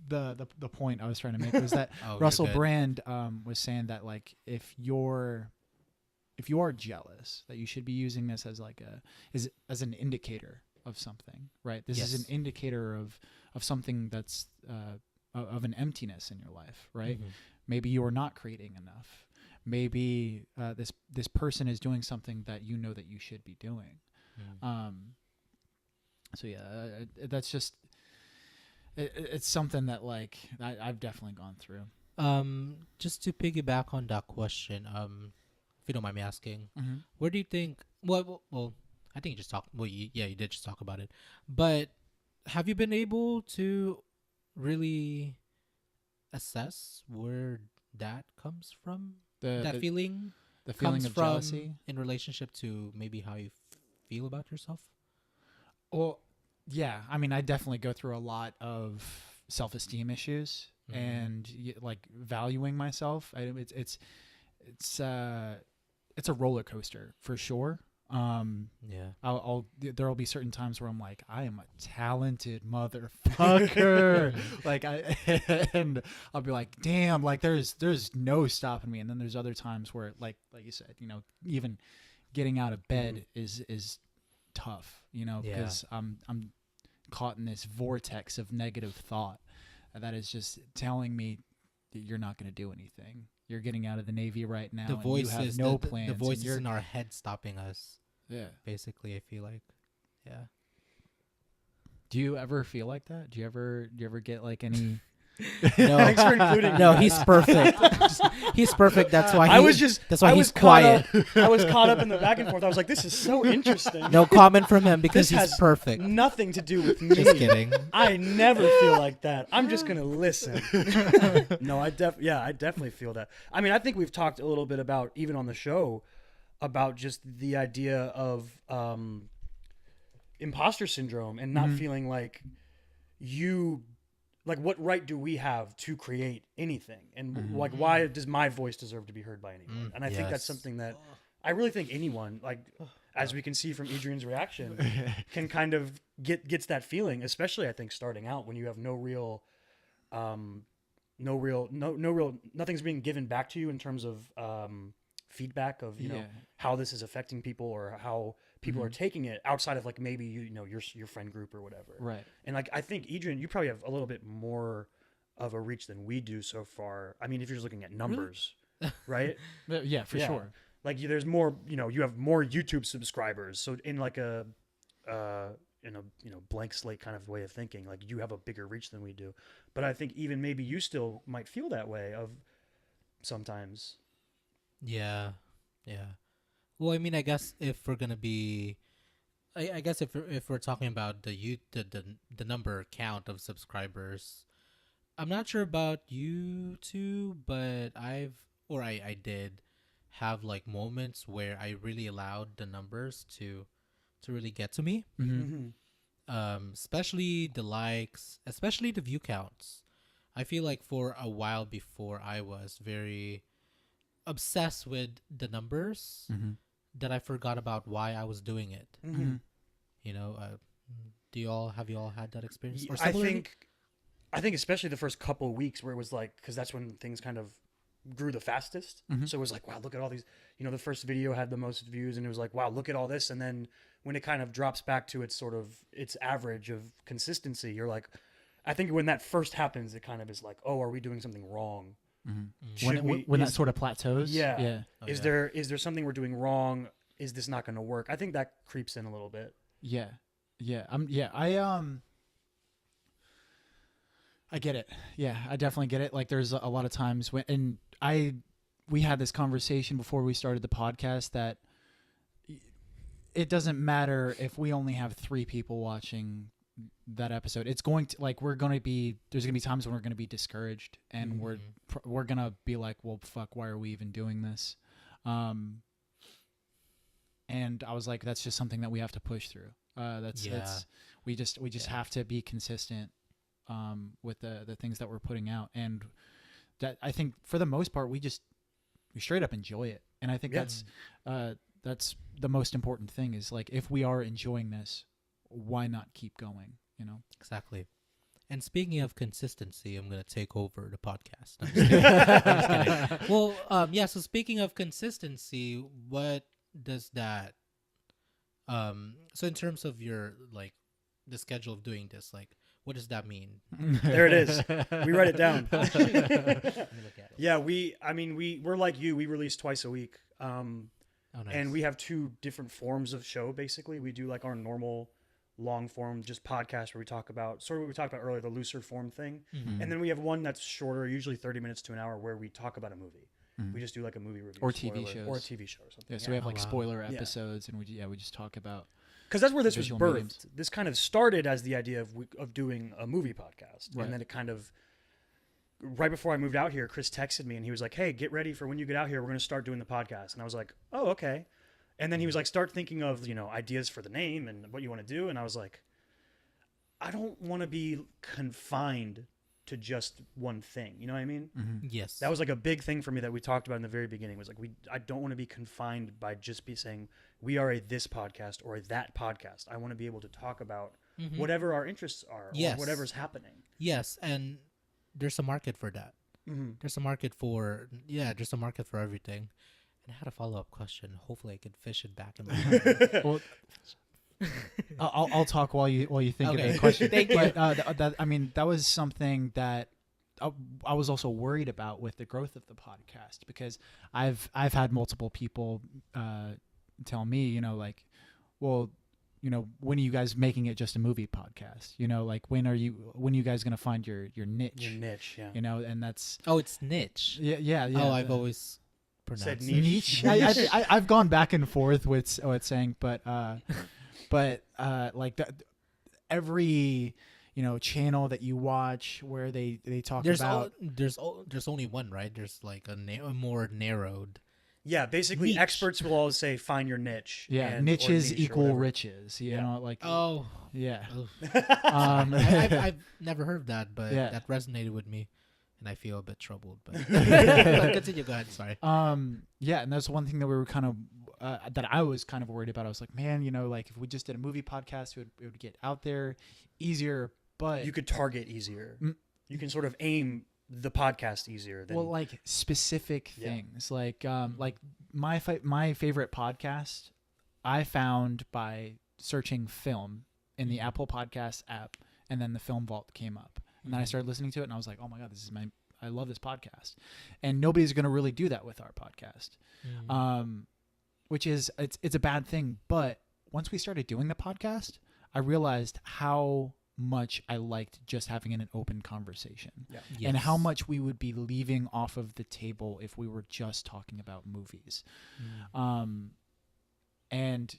the point I was trying to make was that Oh, Russell you're good. Brand was saying that like if you are jealous, that you should be using this as like as an indicator of something, right? This is Yes. an indicator of something that's of an emptiness in your life, right? Mhm. Maybe you are not creating enough. Maybe this person is doing something that you know that you should be doing. Mm. So yeah, that's just it's something that like I've definitely gone through. Just to piggyback on that question, if you don't mind me asking, where do you think? Well, I think you just talked. Well, you did just talk about it. But have you been able to really assess where that comes from? That feeling the feeling comes of from jealousy. in relationship to maybe how you feel about yourself. Well, yeah. I mean, I definitely go through a lot of self-esteem issues and like valuing myself. It's a roller coaster for sure. Yeah. There'll be certain times where I'm like, I am a talented motherfucker. like and I'll be like, damn, like there's no stopping me. And then there's other times where like you said, even getting out of bed is tough, because I'm caught in this vortex of negative thought that is just telling me that you're not going to do anything. You're getting out of the Navy right now. The voices, and you have no plans. the voices in our head stopping us. Yeah. Basically, I feel like, yeah. Do you ever feel like that? Do you ever get like any? No, Thanks for including no, me. he's perfect. He's perfect. That's why I was he's quiet. I was caught up in the back and forth. I was like, this is so interesting. No comment from him because This he's has perfect. Nothing to do with me. Just kidding. I never feel like that. I'm just gonna listen. No, I definitely feel that. I mean, I think we've talked a little bit about, even on the show, about just the idea of imposter syndrome and not feeling like what right do we have to create anything, and like why does my voice deserve to be heard by anyone? And I think that's something that I really think anyone, like as we can see from Adrian's reaction, can kind of gets that feeling, especially I think starting out when you have nothing's being given back to you in terms of feedback of how this is affecting people or how people are taking it outside of like maybe your friend group or whatever. Right. And like I think Edrian, you probably have a little bit more of a reach than we do so far. I mean, if you're just looking at numbers, right? Yeah, for sure. Like there's more, you have more YouTube subscribers. So in like a blank slate kind of way of thinking, like you have a bigger reach than we do. But I think even maybe you still might feel that way of sometimes. Yeah. Well, I mean, I guess if we're gonna be, I guess if we're talking about the number count of subscribers, I'm not sure about you two, but I did have like moments where I really allowed the numbers to really get to me. Especially the likes, especially the view counts. I feel like for a while before I was very obsessed with the numbers that I forgot about why I was doing it. Have you all had that experience? Or I think especially the first couple of weeks where it was like, because that's when things kind of grew the fastest. So it was like, wow, look at all these, the first video had the most views and it was like, wow, look at all this. And then when it kind of drops back to its average of consistency, you're like, I think when that first happens, it kind of is like, oh, are we doing something wrong? When that sort of plateaus. Yeah. Is there something we're doing wrong? Is this not going to work? I think that creeps in a little bit. Yeah. I get it. Yeah, I definitely get it. Like there's a lot of times we had this conversation before we started the podcast that it doesn't matter if we only have 3 people watching that episode. It's going to like there's going to be times when we're going to be discouraged and we're going to be like, well, fuck, why are we even doing this? And I was like, that's just something that we have to push through. We just have to be consistent with the things that we're putting out, and that I think for the most part we straight up enjoy it, and I think that's the most important thing is like if we are enjoying this, why not keep going? Exactly. And speaking of consistency, I'm gonna take over the podcast. I'm just kidding. I'm just kidding. Well, yeah. So speaking of consistency, what does that? So in terms of your like the schedule of doing this, like, what does that mean? There it is. We write it down. Let me look at it. Yeah, we're like you. We release twice a week. Oh, nice. And we have two different forms of show. Basically, we do like our normal long form, just podcast where we talk about sort of what we talked about earlier, the looser form thing. Mm-hmm. And then we have one that's shorter, usually 30 minutes to an hour, where we talk about a movie. We just do like a movie review Or TV shows. or a TV show or something. Yeah, so we have like wow. spoiler Yeah. episodes, and we just talk about. Because that's where this was Visual birthed. mediums. This kind of started as the idea of doing a movie podcast, Right. and then it kind of right before I moved out here, Chris texted me and he was like, "Hey, get ready for when you get out here. We're going to start doing the podcast." And I was like, "Oh, okay." And then he was like, "Start thinking of ideas for the name and what you want to do." And I was like, "I don't want to be confined to just one thing." You know what I mean? Yes. That was like a big thing for me that we talked about in the very beginning. Was like I don't want to be confined by just be saying we are a this podcast or a that podcast. I want to be able to talk about whatever our interests are Yes. or whatever's happening. Yes, and there's a market for that. There's a market for there's a market for everything. And I had a follow-up question. Hopefully, I could fish it back in my mind. Well, I'll talk while you think Okay. of the question. Thank you. But that was something that I was also worried about with the growth of the podcast, because I've had multiple people tell me, like, well, when are you guys making it just a movie podcast? Like when are you guys gonna find your niche? Your niche, yeah. And that's Oh, it's niche. yeah. Oh, I've always pronounced Said it. niche. I've gone back and forth with what it's saying, but like that, every channel that you watch where they talk about There's only one, right? There's like a more narrowed. Yeah, basically Niche. experts will always say find your niche. or niches niche or equal whatever. riches. Like Oh, yeah. I've never heard that, but Yeah. that resonated with me, and I feel a bit troubled. But continue. Go ahead. Sorry. Yeah, and that's one thing that we were kind of that I was kind of worried about. I was like, man, like if we just did a movie podcast, it would get out there easier, but You could target easier. You can sort of aim the podcast easier than like specific Yeah. things, like my favorite podcast I found by searching film in the Apple Podcast app, and then the Film Vault came up, and then I started listening to it, and I was like, oh my god, I love this podcast, and nobody's going to really do that with our podcast, which is it's a bad thing. But once we started doing the podcast, I realized how much I liked just having an open conversation, and how much we would be leaving off of the table if we were just talking about movies. And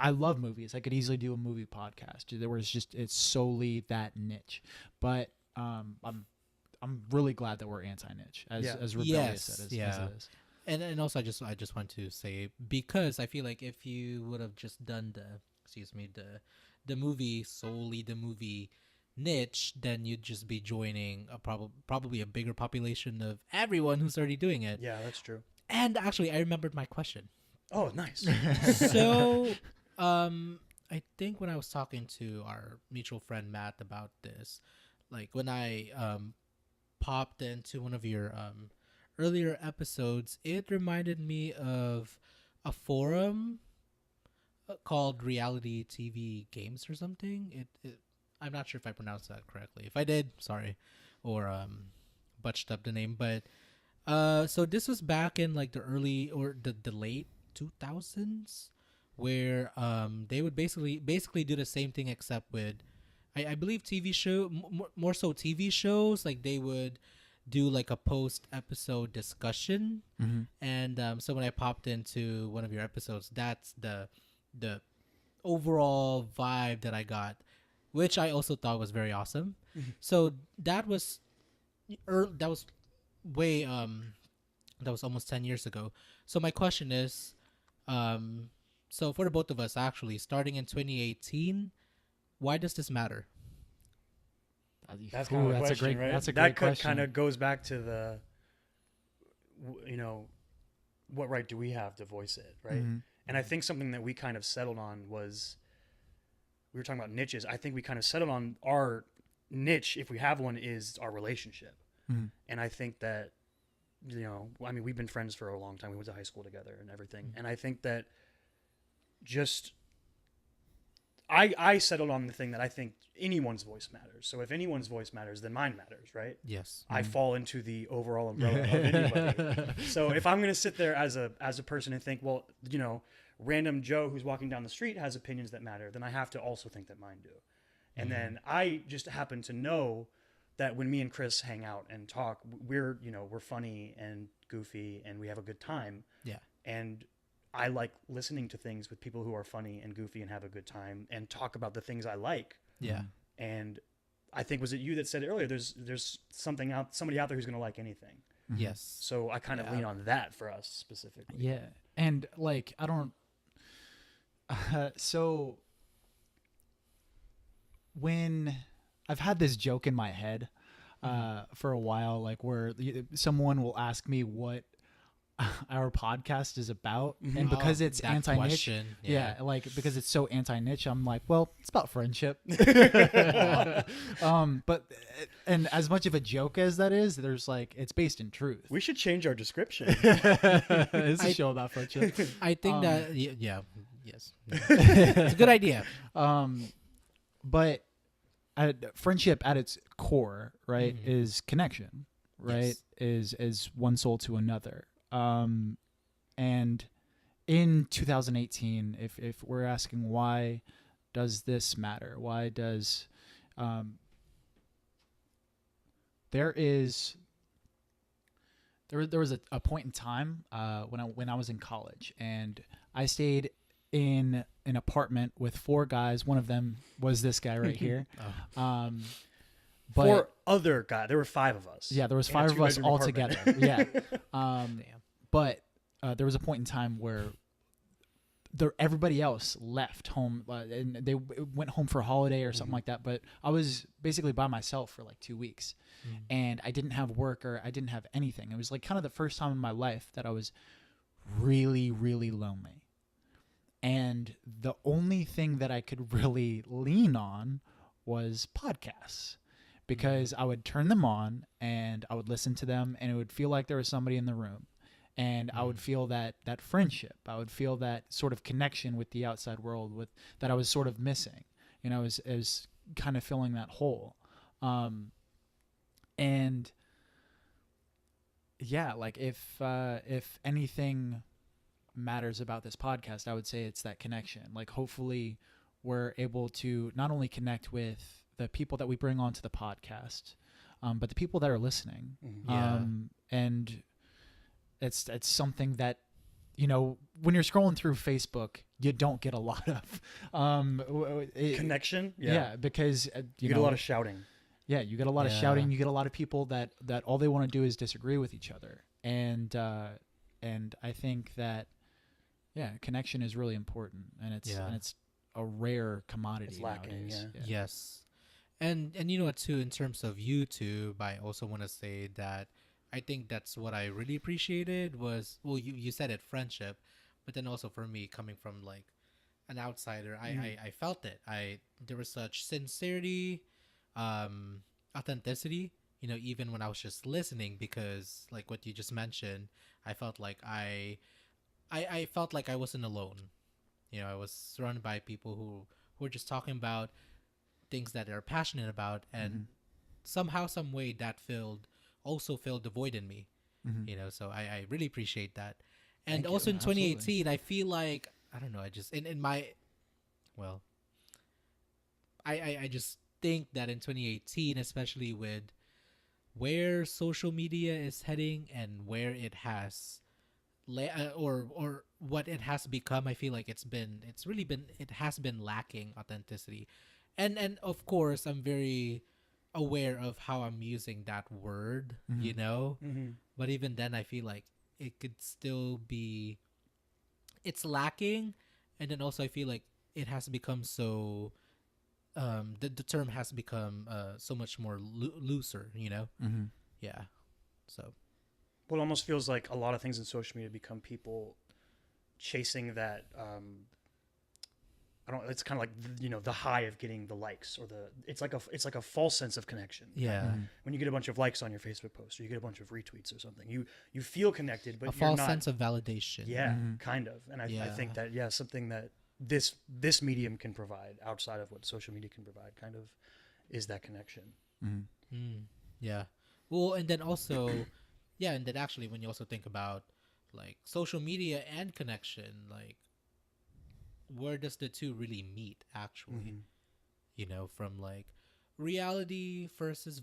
I love movies. I could easily do a movie podcast. It's solely that niche. But I'm really glad that we're anti-niche, as rebellious as it is. And also I just want to say, because I feel like if you would have just done the movie solely the movie niche, then you'd just be joining probably a bigger population of everyone who's already doing it. Yeah, that's true. And actually, I remembered my question. Oh, nice. So, I think when I was talking to our mutual friend Matt about this, like when I popped into one of your earlier episodes, it reminded me of a forum called Reality TV Games or something. I'm not sure if I pronounced that correctly. If I did, sorry, or butched up the name. But so this was back in like the early or the late 2000s, where they would basically do the same thing, except with I believe TV show more so TV shows. Like they would do like a post episode discussion, and so when I popped into one of your episodes, that's the overall vibe that I got, which I also thought was very awesome. So that was way that was almost 10 years ago. So my question is, so for the both of us, actually starting in 2018, why does this matter? That's kind of a question, great. right? That's a great that question. kind of goes back to the, what right do we have to voice it, right? And I think something that we kind of settled on was, we were talking about niches. I think we kind of settled on our niche, if we have one, is our relationship. Mhm. And I think that, you know, I mean, we've been friends for a long time. We went to high school together and everything. And I think that just, I settled on the thing that I think anyone's voice matters. So if anyone's voice matters, then mine matters, right? Yes. I fall into the overall umbrella of anybody. So if I'm going to sit there as a person and think, well, you know, random Joe who's walking down the street has opinions that matter, then I have to also think that mine do. And then I just happen to know that when me and Chris hang out and talk, we're funny and goofy and we have a good time. Yeah. And I like listening to things with people who are funny and goofy and have a good time and talk about the things I like. Yeah. And I think, was it you that said earlier, there's somebody out there who's going to like anything. Yes. So I kind of lean on that for us specifically. Yeah. And like, I don't, so when I've had this joke in my head, for a while, like where someone will ask me what our podcast is about, and because it's that anti-niche, question, like because it's so anti-niche, I'm like, well, it's about friendship. But and as much of a joke as that is, there's like, it's based in truth. We should change our description. It's a show about friendship. I think that yes, it's a good idea. But friendship at its core, right, is connection, right? Yes. Is one soul to another. And in 2018, if we're asking why does this matter? Why does there was a point in time when I was in college, and I stayed in an apartment with 4 guys. One of them was this guy right here. But 4 other guys. There were 5 of us. yeah, there was in a 5 of us 2-bedroom all apartment. together. Yeah. But there was a point in time where everybody else left home, and they went home for a holiday or something like that. But I was basically by myself for like 2 weeks, and I didn't have work or I didn't have anything. It was like kind of the first time in my life that I was really, really lonely. And the only thing that I could really lean on was podcasts, because I would turn them on and I would listen to them, and it would feel like there was somebody in the room. And I would feel that friendship. I would feel that sort of connection with the outside world that I was sort of missing. You know, it was kind of filling that hole. And yeah, like if anything matters about this podcast, I would say it's that connection. Like, hopefully we're able to not only connect with the people that we bring onto the podcast, but the people that are listening. And it's something that, you know, when you're scrolling through Facebook, you don't get a lot of Connection. Yeah, because you get a lot of shouting. Yeah, you get a lot of shouting. You get a lot of people that all they want to do is disagree with each other. And I think that connection is really important, and it's a rare commodity. It's lacking. nowadays. Yes. And you know what, too, in terms of YouTube, I also want to say that I think that's what I really appreciated was, well, you said it, friendship, but then also for me, coming from like an outsider, I felt it. There was such sincerity, authenticity, you know, even when I was just listening, because like what you just mentioned, I felt like I felt like I wasn't alone. You know, I was surrounded by people who were just talking about things that they're passionate about, and somehow, some way, that also filled the void in me. You know, so I really appreciate that. And Thank also you. in 2018, I feel like, I don't know, I just in my, well, I just think that in 2018, especially with where social media is heading and where it has or what it has become, I feel like it has been lacking authenticity. And of course, I'm very aware of how I'm using that word, you know, but even then I feel like it could still be, it's lacking. And then also I feel like it has become so, the term has become so much more looser, you know? Yeah. So. Well, it almost feels like a lot of things in social media become people chasing that I don't. It's kind of like the high of getting the likes or it's like a false sense of connection. Yeah. When you get a bunch of likes on your Facebook post or you get a bunch of retweets or something, you feel connected, but A you're false not, sense of validation. Yeah, kind of. And I think that something that this medium can provide outside of what social media can provide kind of is that connection. Yeah. Well, and then also, and then actually, when you also think about like social media and connection, like where does the two really meet actually? From like reality versus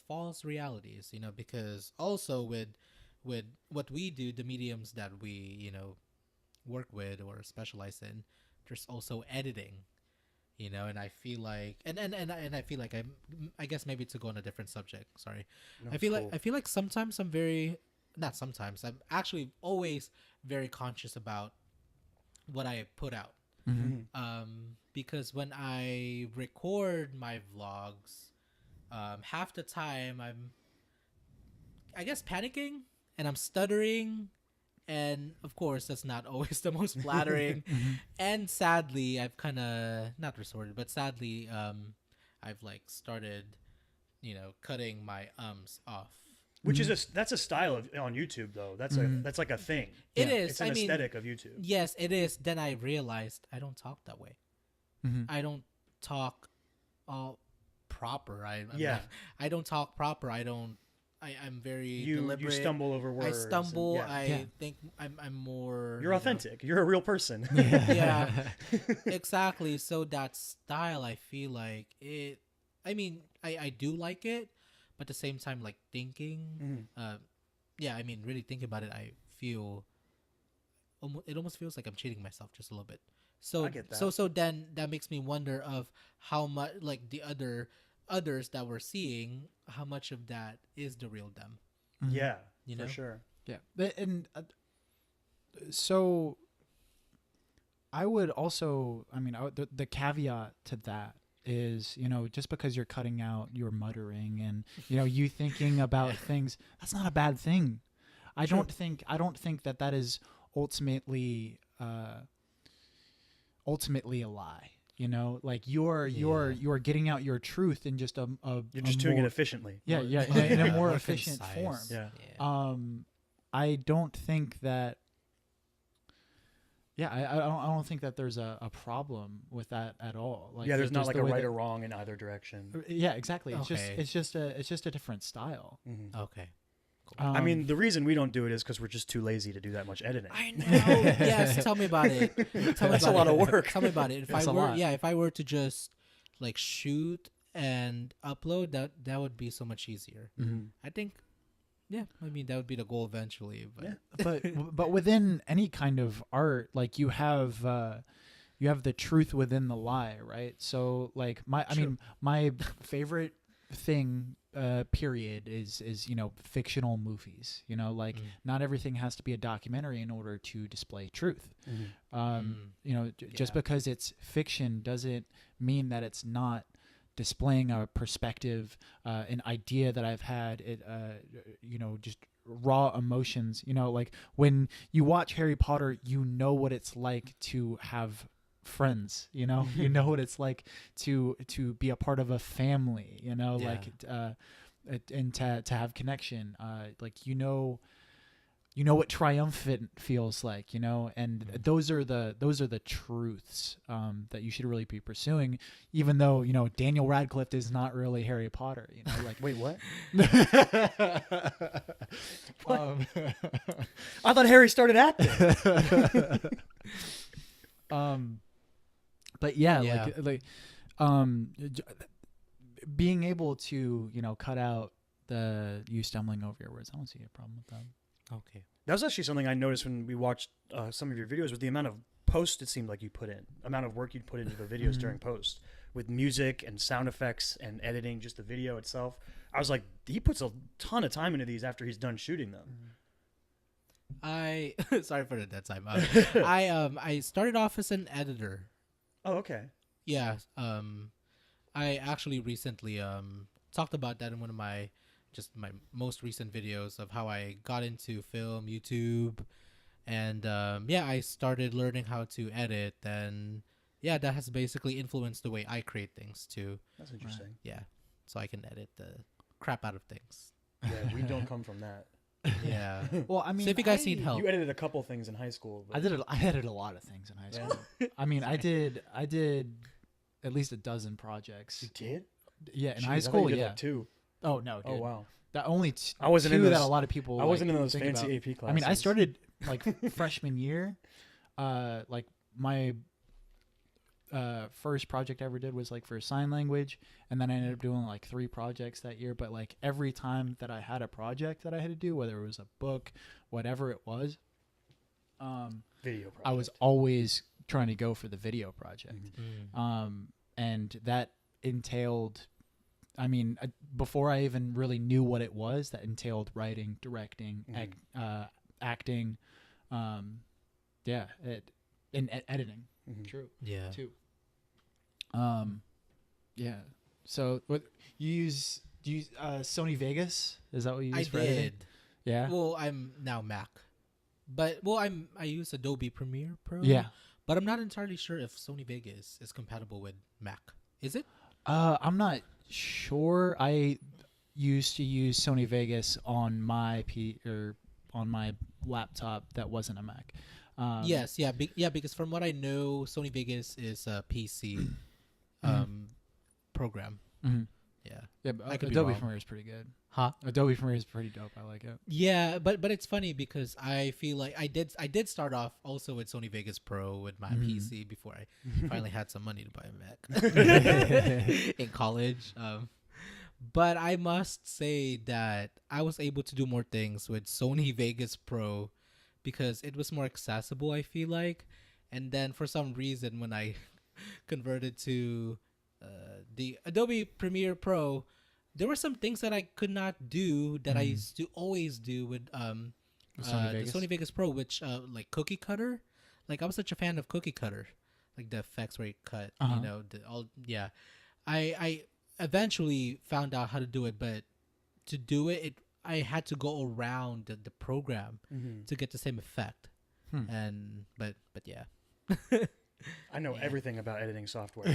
false realities, because also with what we do, the mediums that we, work with or specialize in, there's also editing, and I feel like and I feel like I guess maybe to go on a different subject, sorry. No, I feel like sometimes I'm actually always very conscious about what I put out. Because when I record my vlogs, half the time I guess panicking and I'm stuttering, and of course that's not always the most flattering. And sadly, I've kind of not resorted, but sadly, I've like started, cutting my ums off. Which is that's a style on YouTube though. That's like a thing. It is. It's an aesthetic of YouTube. Yes, it is. Then I realized I don't talk that way. I don't talk all proper. I don't talk proper. I'm very deliberate. You stumble over words. I stumble. I think I'm more. You're authentic. You're a real person. Yeah, exactly. So that style, I feel like it. I mean, I do like it. But at the same time, like thinking, really thinking about it, I feel it almost feels like I'm cheating myself just a little bit. So I get that. So then that makes me wonder of how much, like the others that we're seeing, how much of that is the real them. Yeah, for sure. Yeah, and so I would also, the caveat to that is, just because you're cutting out your muttering and you thinking about things, that's not a bad thing. I don't think that is ultimately a lie. Like you're getting out your truth in just you're just doing it efficiently. Yeah, in a more efficient form. Yeah. I don't think that. Yeah, I don't think that there's a problem with that at all. Like, there's not like a right or wrong in either direction. Yeah, exactly. Okay. It's just a different style. Okay. I mean, the reason we don't do it is because we're just too lazy to do that much editing. I know. Yes, tell me about it. That's a lot of work. Tell me about it. If I were to just like shoot and upload, that would be so much easier. I think. Yeah, I mean that would be the goal eventually. But but within any kind of art, like you have the truth within the lie, right? So like my favorite thing period is fictional movies. Not everything has to be a documentary in order to display truth. Just because it's fiction doesn't mean that it's not displaying a perspective, an idea that I've had, just raw emotions. Like when you watch Harry Potter, what it's like to have friends. You know what it's like to be a part of a family. And to have connection. What triumphant feels like, and those are the truths that you should really be pursuing, even though Daniel Radcliffe is not really Harry Potter. Wait, what? I thought Harry started acting. But being able to cut out you stumbling over your words, I don't see a problem with that. Okay. That was actually something I noticed when we watched some of your videos, with the amount of post it seemed like you put in, amount of work you'd put into the videos during post, with music and sound effects and editing, just the video itself. I was like, he puts a ton of time into these after he's done shooting them. Sorry for the dead time. I started off as an editor. Oh, okay. Yeah. I actually recently talked about that in one of my most recent videos of how I got into film, YouTube, and I started learning how to edit. Then yeah, that has basically influenced the way I create things too. That's interesting. Yeah, so I can edit the crap out of things. Yeah, we don't come from that. Yeah. Well, I mean, So if you guys need help, You edited a couple things in high school. But I edited a lot of things in high school. I mean, I did at least a dozen projects. You did? Yeah, in Jeez, high I thought school, you did yeah. like 2. Oh no, Oh dude. wow. That only I wasn't two in that those- a lot of people. I wasn't like, in those think fancy about. AP classes. I mean, I started like freshman year. Like my first project I ever did was like for sign language, and then I ended up doing like 3 projects that year. But like every time that I had a project that I had to do, whether it was a book, whatever it was, video project. I was always trying to go for the video project. Mm. And that entailed, I mean, before I even really knew what it was, that entailed writing, directing, acting, yeah, and editing. True. Yeah. Too. Yeah. So what do you use Sony Vegas? Is that what you use I for editing? did. Yeah. Well, I'm now Mac, but I use Adobe Premiere Pro. Yeah. But I'm not entirely sure if Sony Vegas is compatible with Mac. Is it? I'm not sure. I used to use Sony Vegas on my on my laptop that wasn't a Mac. Yes, yeah, because from what I know, Sony Vegas is a PC program. Mm-hmm. Yeah. Yeah, but I could be Adobe wrong. Premiere is pretty good. Huh? Adobe Premiere is pretty dope. I like it. Yeah, but it's funny because I feel like I did start off also with Sony Vegas Pro with my PC before I finally had some money to buy a Mac in college. But I must say that I was able to do more things with Sony Vegas Pro because it was more accessible, I feel like. And then for some reason, when I converted to the Adobe Premiere Pro, there were some things that I could not do that I used to always do with Sony the Sony Vegas Pro, which like Cookie Cutter. Like I was such a fan of Cookie Cutter, like the effects where you cut, you know, yeah. I eventually found out how to do it, but to do it, I had to go around the program to get the same effect. And but yeah. I know everything about editing software.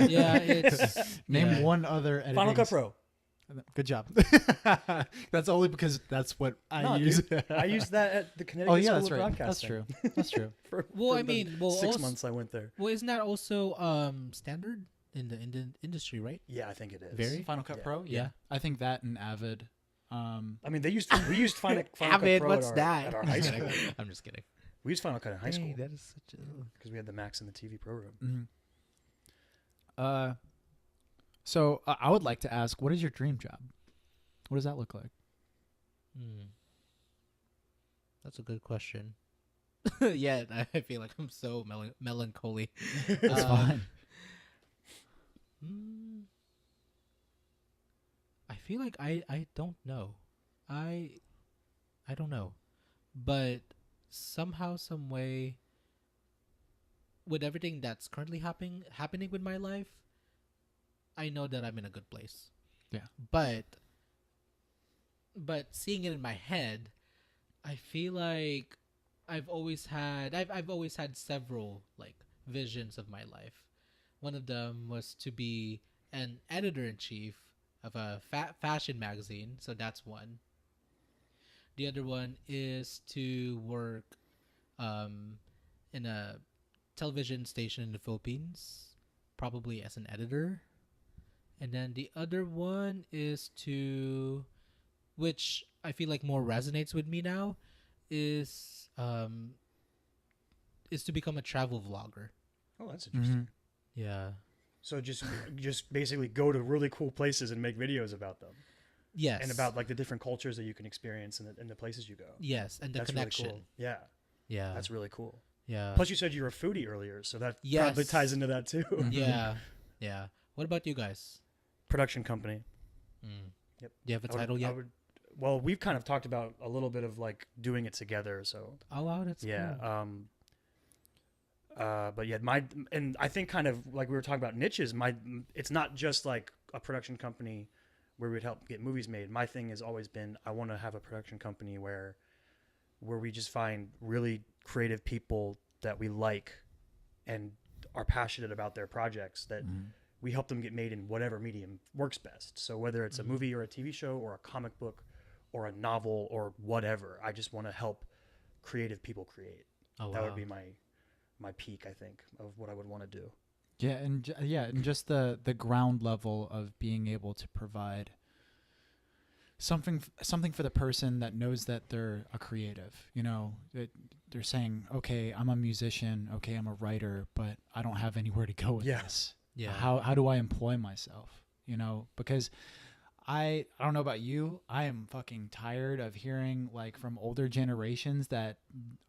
Yeah, it's Name one other editing. Final Cut Pro. Good job. That's only because that's what I No, use. dude, I used that at the Connecticut Oh yeah, School that's of right. Broadcasting. That's true. That's true. Well, for I the mean, well, 6 also- months I went there. Well, isn't that also standard in the industry, right? Yeah, I think it is. Very? Final Cut Yeah. Pro. Yeah. I think that and Avid. I mean, we used Final Cut Avid, Pro what's at that? our high school. I'm just kidding. We used Final Cut in high school That is such a. because we had the Macs in the TV program. So I would like to ask, what is your dream job? What does that look like? That's a good question. Yeah, I feel like I'm so melancholy. That's fine. I feel like I don't know. I don't know. But somehow, some way, with everything that's currently happening with my life, I know that I'm in a good place. Yeah. But seeing it in my head, I feel like I've always had several like visions of my life. One of them was to be an editor-in-chief of a fashion magazine, so that's one. The other one is to work in a television station in the Philippines, probably as an editor. And then the other one is to, which I feel like more resonates with me now, is to become a travel vlogger. Oh, that's interesting. Yeah. So just basically go to really cool places and make videos about them. Yes. And about like the different cultures that you can experience in the places you go. Yes, and the That's connection. really cool. Yeah, Yeah. that's really cool. Yeah. Plus, you said you were a foodie earlier, so that Yes. probably ties into that too. Yeah. Yeah. What about you guys? Production company. Do Yep. you have a title yet? Well, we've kind of talked about a little bit of like doing it together. So Oh wow, that's yeah. cool. But yeah, and I think kind of like we were talking about niches. It's not just like a production company where we'd help get movies made. My thing has always been I want to have a production company where we just find really creative people that we like and are passionate about their projects, that we help them get made in whatever medium works best. So whether it's a movie or a TV show or a comic book or a novel or whatever, I just want to help creative people create. Oh, That wow. would be my peak, I think, of what I would want to do. Yeah, and just the ground level of being able to provide something for the person that knows that they're a creative. You know, they're saying, okay, I'm a musician, okay, I'm a writer, but I don't have anywhere to go with this. Yeah. How do I employ myself? You know, because I don't know about you, I am fucking tired of hearing like from older generations that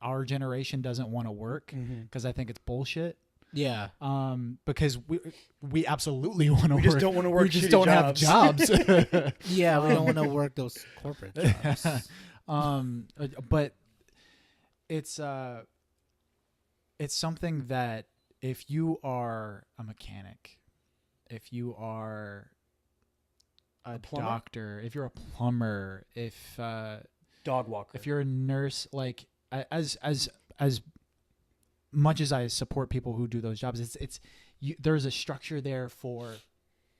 our generation doesn't want to work because I think it's bullshit. Yeah. Because we absolutely want to work. We just don't want to work. We just shitty don't have jobs. Yeah, we don't want to work those corporate jobs. But it's something that if you are a mechanic, if you are a plumber? doctor, if you're a plumber, if Dog walker. if you're a nurse, like as much as I support people who do those jobs, there's a structure there for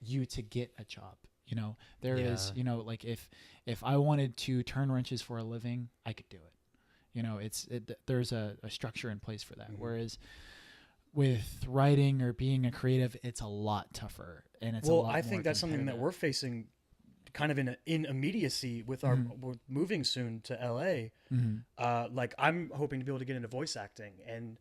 you to get a job. You know, there is, you know, like if I wanted to turn wrenches for a living, I could do it. You know, there's a structure in place for that. Whereas with writing or being a creative, it's a lot tougher, and it's a lot I more think that's something that competitive. we're facing kind of in immediacy with our we're moving soon to LA. Like I'm hoping to be able to get into voice acting, and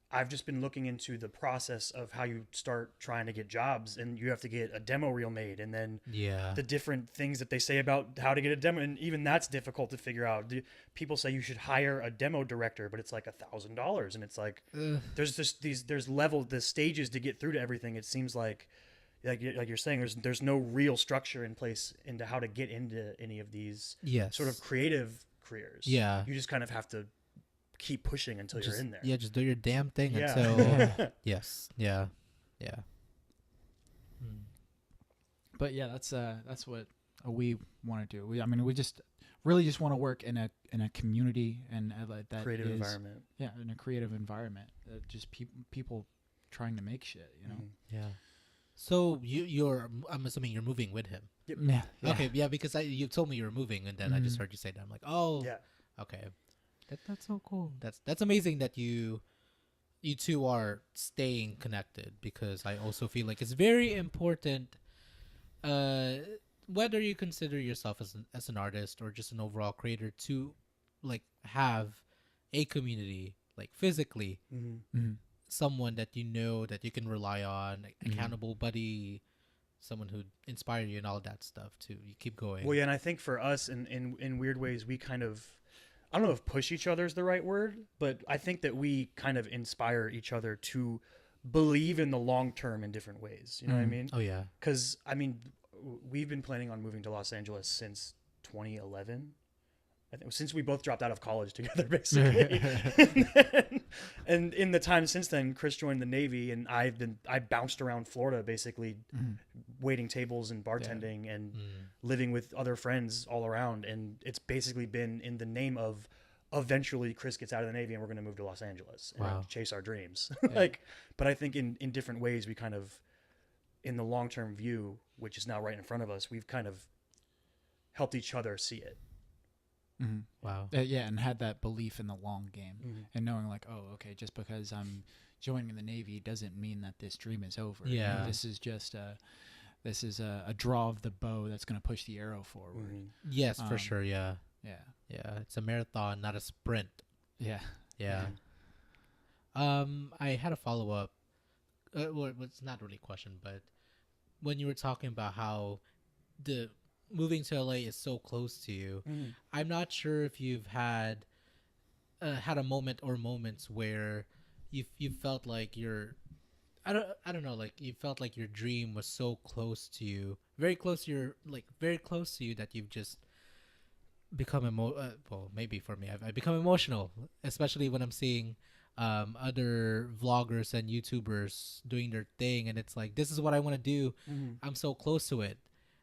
I've just been looking into the process of how you start trying to get jobs, and you have to get a demo reel made, and then the different things that they say about how to get a demo, and even that's difficult to figure out. People say you should hire a demo director, but it's like $1,000, and it's like there's just the stages to get through to everything. It seems like you're saying, there's no real structure in place into how to get into any of these sort of creative careers. Yeah, you just kind of have to keep pushing until you're in there. Yeah, just do your damn thing Yeah. until yes. Yeah. But yeah, that's what we want to do. We just really want to work in a community and that Creative is- environment. Yeah, in a creative environment. Just people trying to make shit. You know. Yeah. So I'm assuming you're moving with him. Yeah. Okay. Yeah, because you told me you were moving, and then I just heard you say that. I'm like, oh. Yeah. Okay. That's so cool. That's amazing that you two are staying connected, because I also feel like it's very important, whether you consider yourself as an artist or just an overall creator, to like have a community, like physically, someone that you know that you can rely on, like accountable buddy, someone who inspire you and all that stuff to keep going. Well, yeah, and I think for us, in weird ways, we kind of, I don't know if push each other is the right word, but I think that we kind of inspire each other to believe in the long term in different ways. You know what I mean? Oh yeah. Because I mean, we've been planning on moving to Los Angeles since 2011. I think since we both dropped out of college together, basically. And in the time since then, Chris joined the Navy, and I bounced around Florida, basically waiting tables and bartending and living with other friends all around. And it's basically been in the name of eventually Chris gets out of the Navy and we're going to move to Los Angeles and chase our dreams. But I think in different ways, we kind of, in the long-term view, which is now right in front of us, we've kind of helped each other see it. Wow. Yeah, and had that belief in the long game and knowing like, oh, okay, just because I'm joining the Navy doesn't mean that this dream is over. Yeah. You know, this is just a draw of the bow that's going to push the arrow forward. Yes, for sure. Yeah. Yeah. It's a marathon, not a sprint. Yeah. Yeah. I had a follow up. Well, it's not really a question, but when you were talking about how the moving to LA is so close to you, I'm not sure if you've had a moment or moments where you felt like I don't know, like you felt like your dream was so close to you, very close to you, that you've just become well, maybe for me, I've become emotional, especially when I'm seeing other vloggers and YouTubers doing their thing, and it's like, this is what I want to do. I'm so close to it,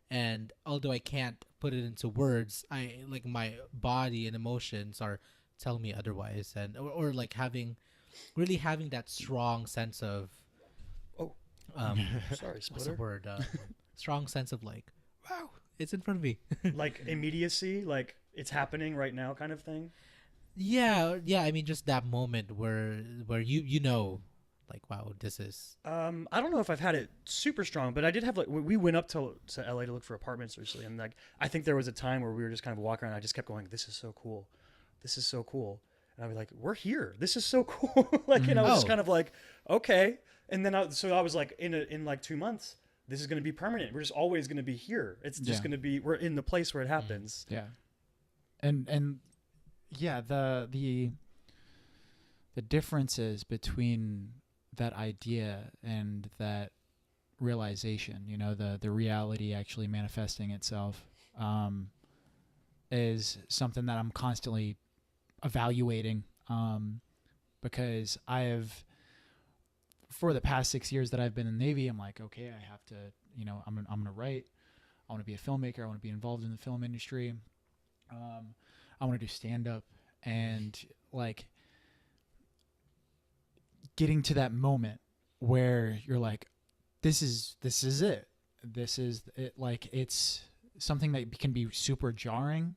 and although I can't put it into words, I like my body and emotions are telling me otherwise, and or like having that strong sense of Sorry, what's the Splitter. word? Strong sense of like, wow, it's in front of me. Like immediacy, like it's happening right now, kind of thing. Yeah. I mean, just that moment where you know, like, wow, this is. I don't know if I've had it super strong, but I did have like we went up to LA to look for apartments recently, and like I think there was a time where we were just kind of walking around. I just kept going, "This is so cool, this is so cool," and I'd be like, "We're here. This is so cool." Like, and I was just kind of like, "Okay," and then I was like, in like 2 months, this is going to be permanent. We're just always going to be here. It's just going to be we're in the place where it happens. Yeah, and yeah, the differences between that idea and that realization, you know, the reality actually manifesting itself, is something that I'm constantly evaluating, because for the past 6 years that I've been in the Navy, I'm like, okay, I have to, you know, I'm gonna write, I want to be a filmmaker, I want to be involved in the film industry, I want to do stand-up, and like getting to that moment where you're like, this is it. This is it. Like, it's something that can be super jarring,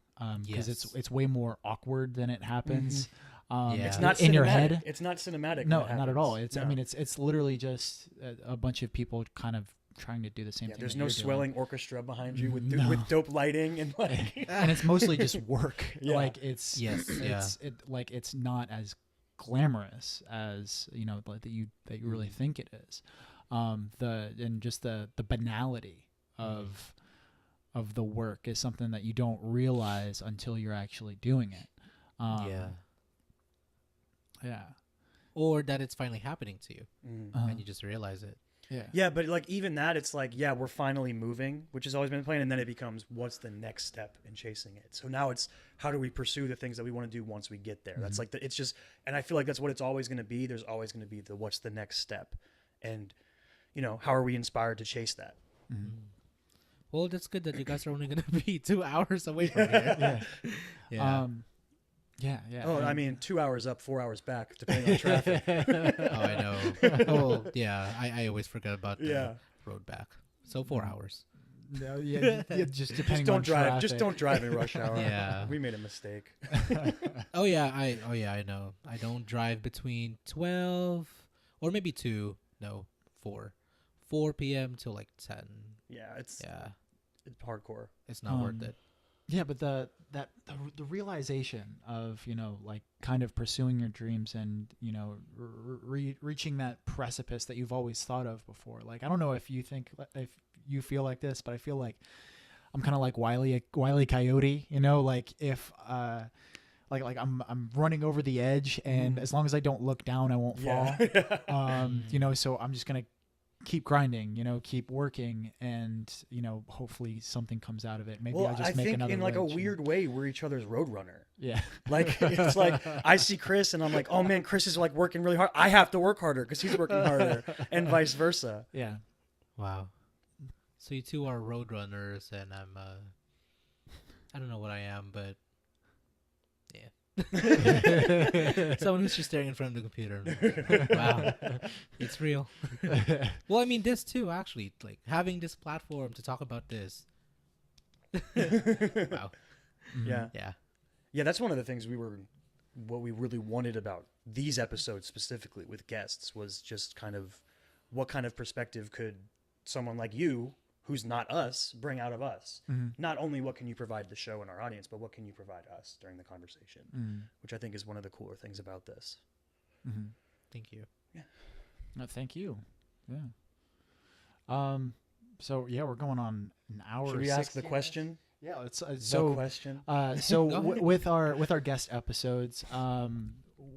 because it's way more awkward than it happens. It's not in cinematic. your head. It's not cinematic. No, when it not at happens. all. It's No. I mean, it's literally just a bunch of people kind of trying to do the same thing. There's that no you're doing. swelling orchestra behind you with No. with dope lighting and like. And it's mostly just work. Yeah. Like it's Yes, it's not as glamorous as, you know, like that you really think it is. The banality of the work is something that you don't realize until you're actually doing it. Yeah. Or that it's finally happening to you, Uh-huh. and you just realize it. Yeah, but like even that, it's like, yeah, we're finally moving, which has always been the plan, and then it becomes what's the next step in chasing it. So now it's how do we pursue the things that we want to do once we get there. That's like it's just, and I feel like that's what it's always going to be. There's always going to be the what's the next step, and you know, how are we inspired to chase that? Well, that's good that you guys are only going to be 2 hours away from here. Yeah. Yeah. Yeah. Oh, I mean, 2 hours up, 4 hours back, depending on traffic. Oh, I know. Oh, yeah. I always forget about the road back. So 4 hours. No, yeah, just depending Just don't on drive. traffic. Just don't drive in rush hour. Yeah. We made a mistake. Oh yeah, I know. I don't drive between 12 or maybe 4 p.m. till like 10. Yeah, it's hardcore. It's not worth it. Yeah, but the realization of, you know, like kind of pursuing your dreams and, you know, reaching that precipice that you've always thought of before. Like, I don't know if you feel like this, but I feel like I'm kind of like Wile E. Coyote, you know, like if like I'm running over the edge, and as long as I don't look down, I won't fall. You know, so I'm just gonna keep grinding, you know, keep working, and, you know, hopefully something comes out of it. Maybe I'll just make another in like wedge, a weird way, we're each other's roadrunner. Yeah. Like, it's like I see Chris and I'm like, oh man, Chris is like working really hard. I have to work harder because he's working harder, and vice versa. Yeah. Wow. So you two are road runners, and I'm I don't know what I am, but yeah. Someone who's just staring in front of the computer. Wow, it's real. Well, I mean, this too, actually, like having this platform to talk about this. Wow. Yeah. That's one of the things what we really wanted about these episodes specifically with guests was just kind of what kind of perspective could someone like you, who's not us, bring out of us. Not only what can you provide the show and our audience, but what can you provide us during the conversation, which I think is one of the cooler things about this. Thank you. Yeah. No, thank you. Yeah. So yeah, we're going on an hour. Should we ask the question? Yeah. Let's. The question. So with our guest episodes,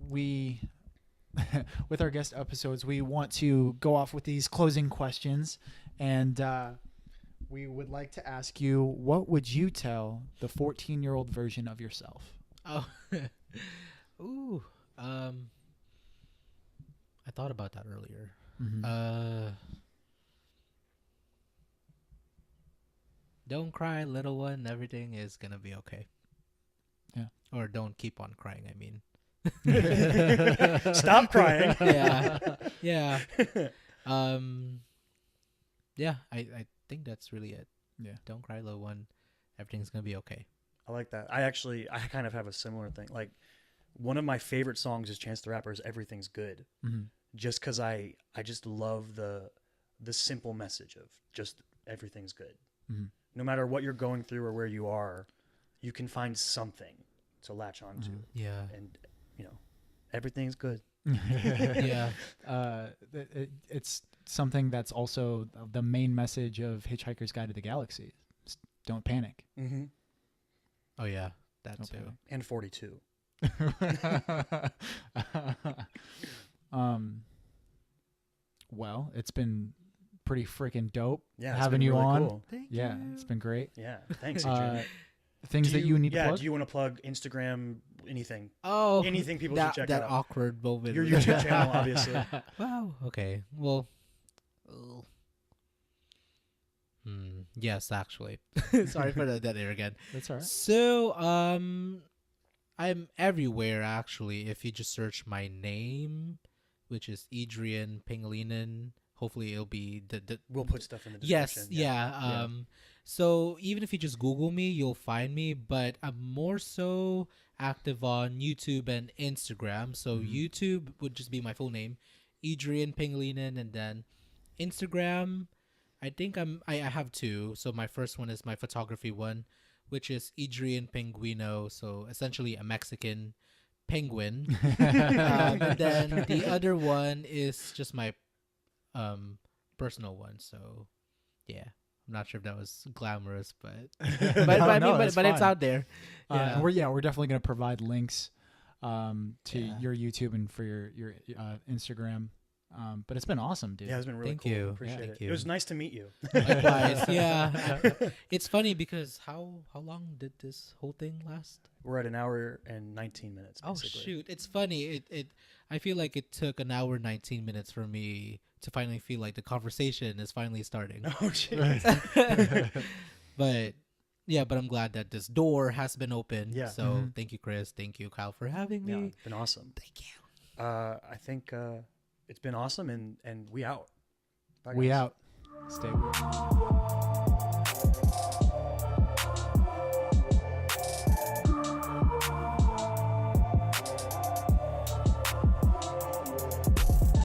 we with our guest episodes, we want to go off with these closing questions, and we would like to ask you, what would you tell the 14-year-old version of yourself? Oh, ooh. I thought about that earlier. Don't cry, little one. Everything is gonna be okay. Yeah. Or don't keep on crying. I mean. Stop crying. Yeah. yeah, I think that's really it. Yeah. Don't cry, little one. Everything's gonna be okay. I like that. I kind of have a similar thing. Like, one of my favorite songs is Chance the Rapper's "Everything's Good," just because I just love the simple message of just everything's good. No matter what you're going through or where you are, you can find something to latch onto. Yeah. And everything's good. Yeah. It's something that's also the main message of Hitchhiker's Guide to the Galaxy. Just don't panic. Oh yeah, that Don't too. panic. And 42. Well, it's been pretty freaking dope Yeah, it's having been you really on. cool. Thank Yeah, you. it's been great. Yeah, thanks, Adrian. Things that you need to plug? do you want to plug Instagram, anything? Oh, Anything people that, should check that out. awkward moment. Your YouTube channel, obviously. Wow. Okay. Well. Yes, actually. Sorry for that air again. That's all right. So, I'm everywhere actually. If you just search my name, which is Edrian Pangilinan, hopefully it'll be the. We'll put stuff in the Yes. description. Yeah. So even if you just Google me, you'll find me. But I'm more so active on YouTube and Instagram. So YouTube would just be my full name, Edrian Pangilinan, and then Instagram. I think I have two. So my first one is my photography one, which is Edrian Penguino. So essentially a Mexican penguin. And then the other one is just my personal one. So yeah, I'm not sure if that was glamorous, but but it's out there. Yeah. We're definitely gonna provide links to your YouTube and for your Instagram. But it's been awesome, dude. Yeah, it's been really Thank cool. you. Appreciate Thank it. you. It was nice to meet you. Likewise, yeah. It's funny because how long did this whole thing last? We're at 1 hour and 19 minutes. Oh Basically. shoot! It's funny. I feel like it took 1 hour 19 minutes for me to finally feel like the conversation is finally starting. Oh jeez. But yeah, but I'm glad that this door has been opened. Yeah. So thank you, Chris. Thank you, Kyle, for having me. Yeah, it's been awesome. Thank you. I think it's been awesome, and we out. Bye, We guys. out. Stay weird.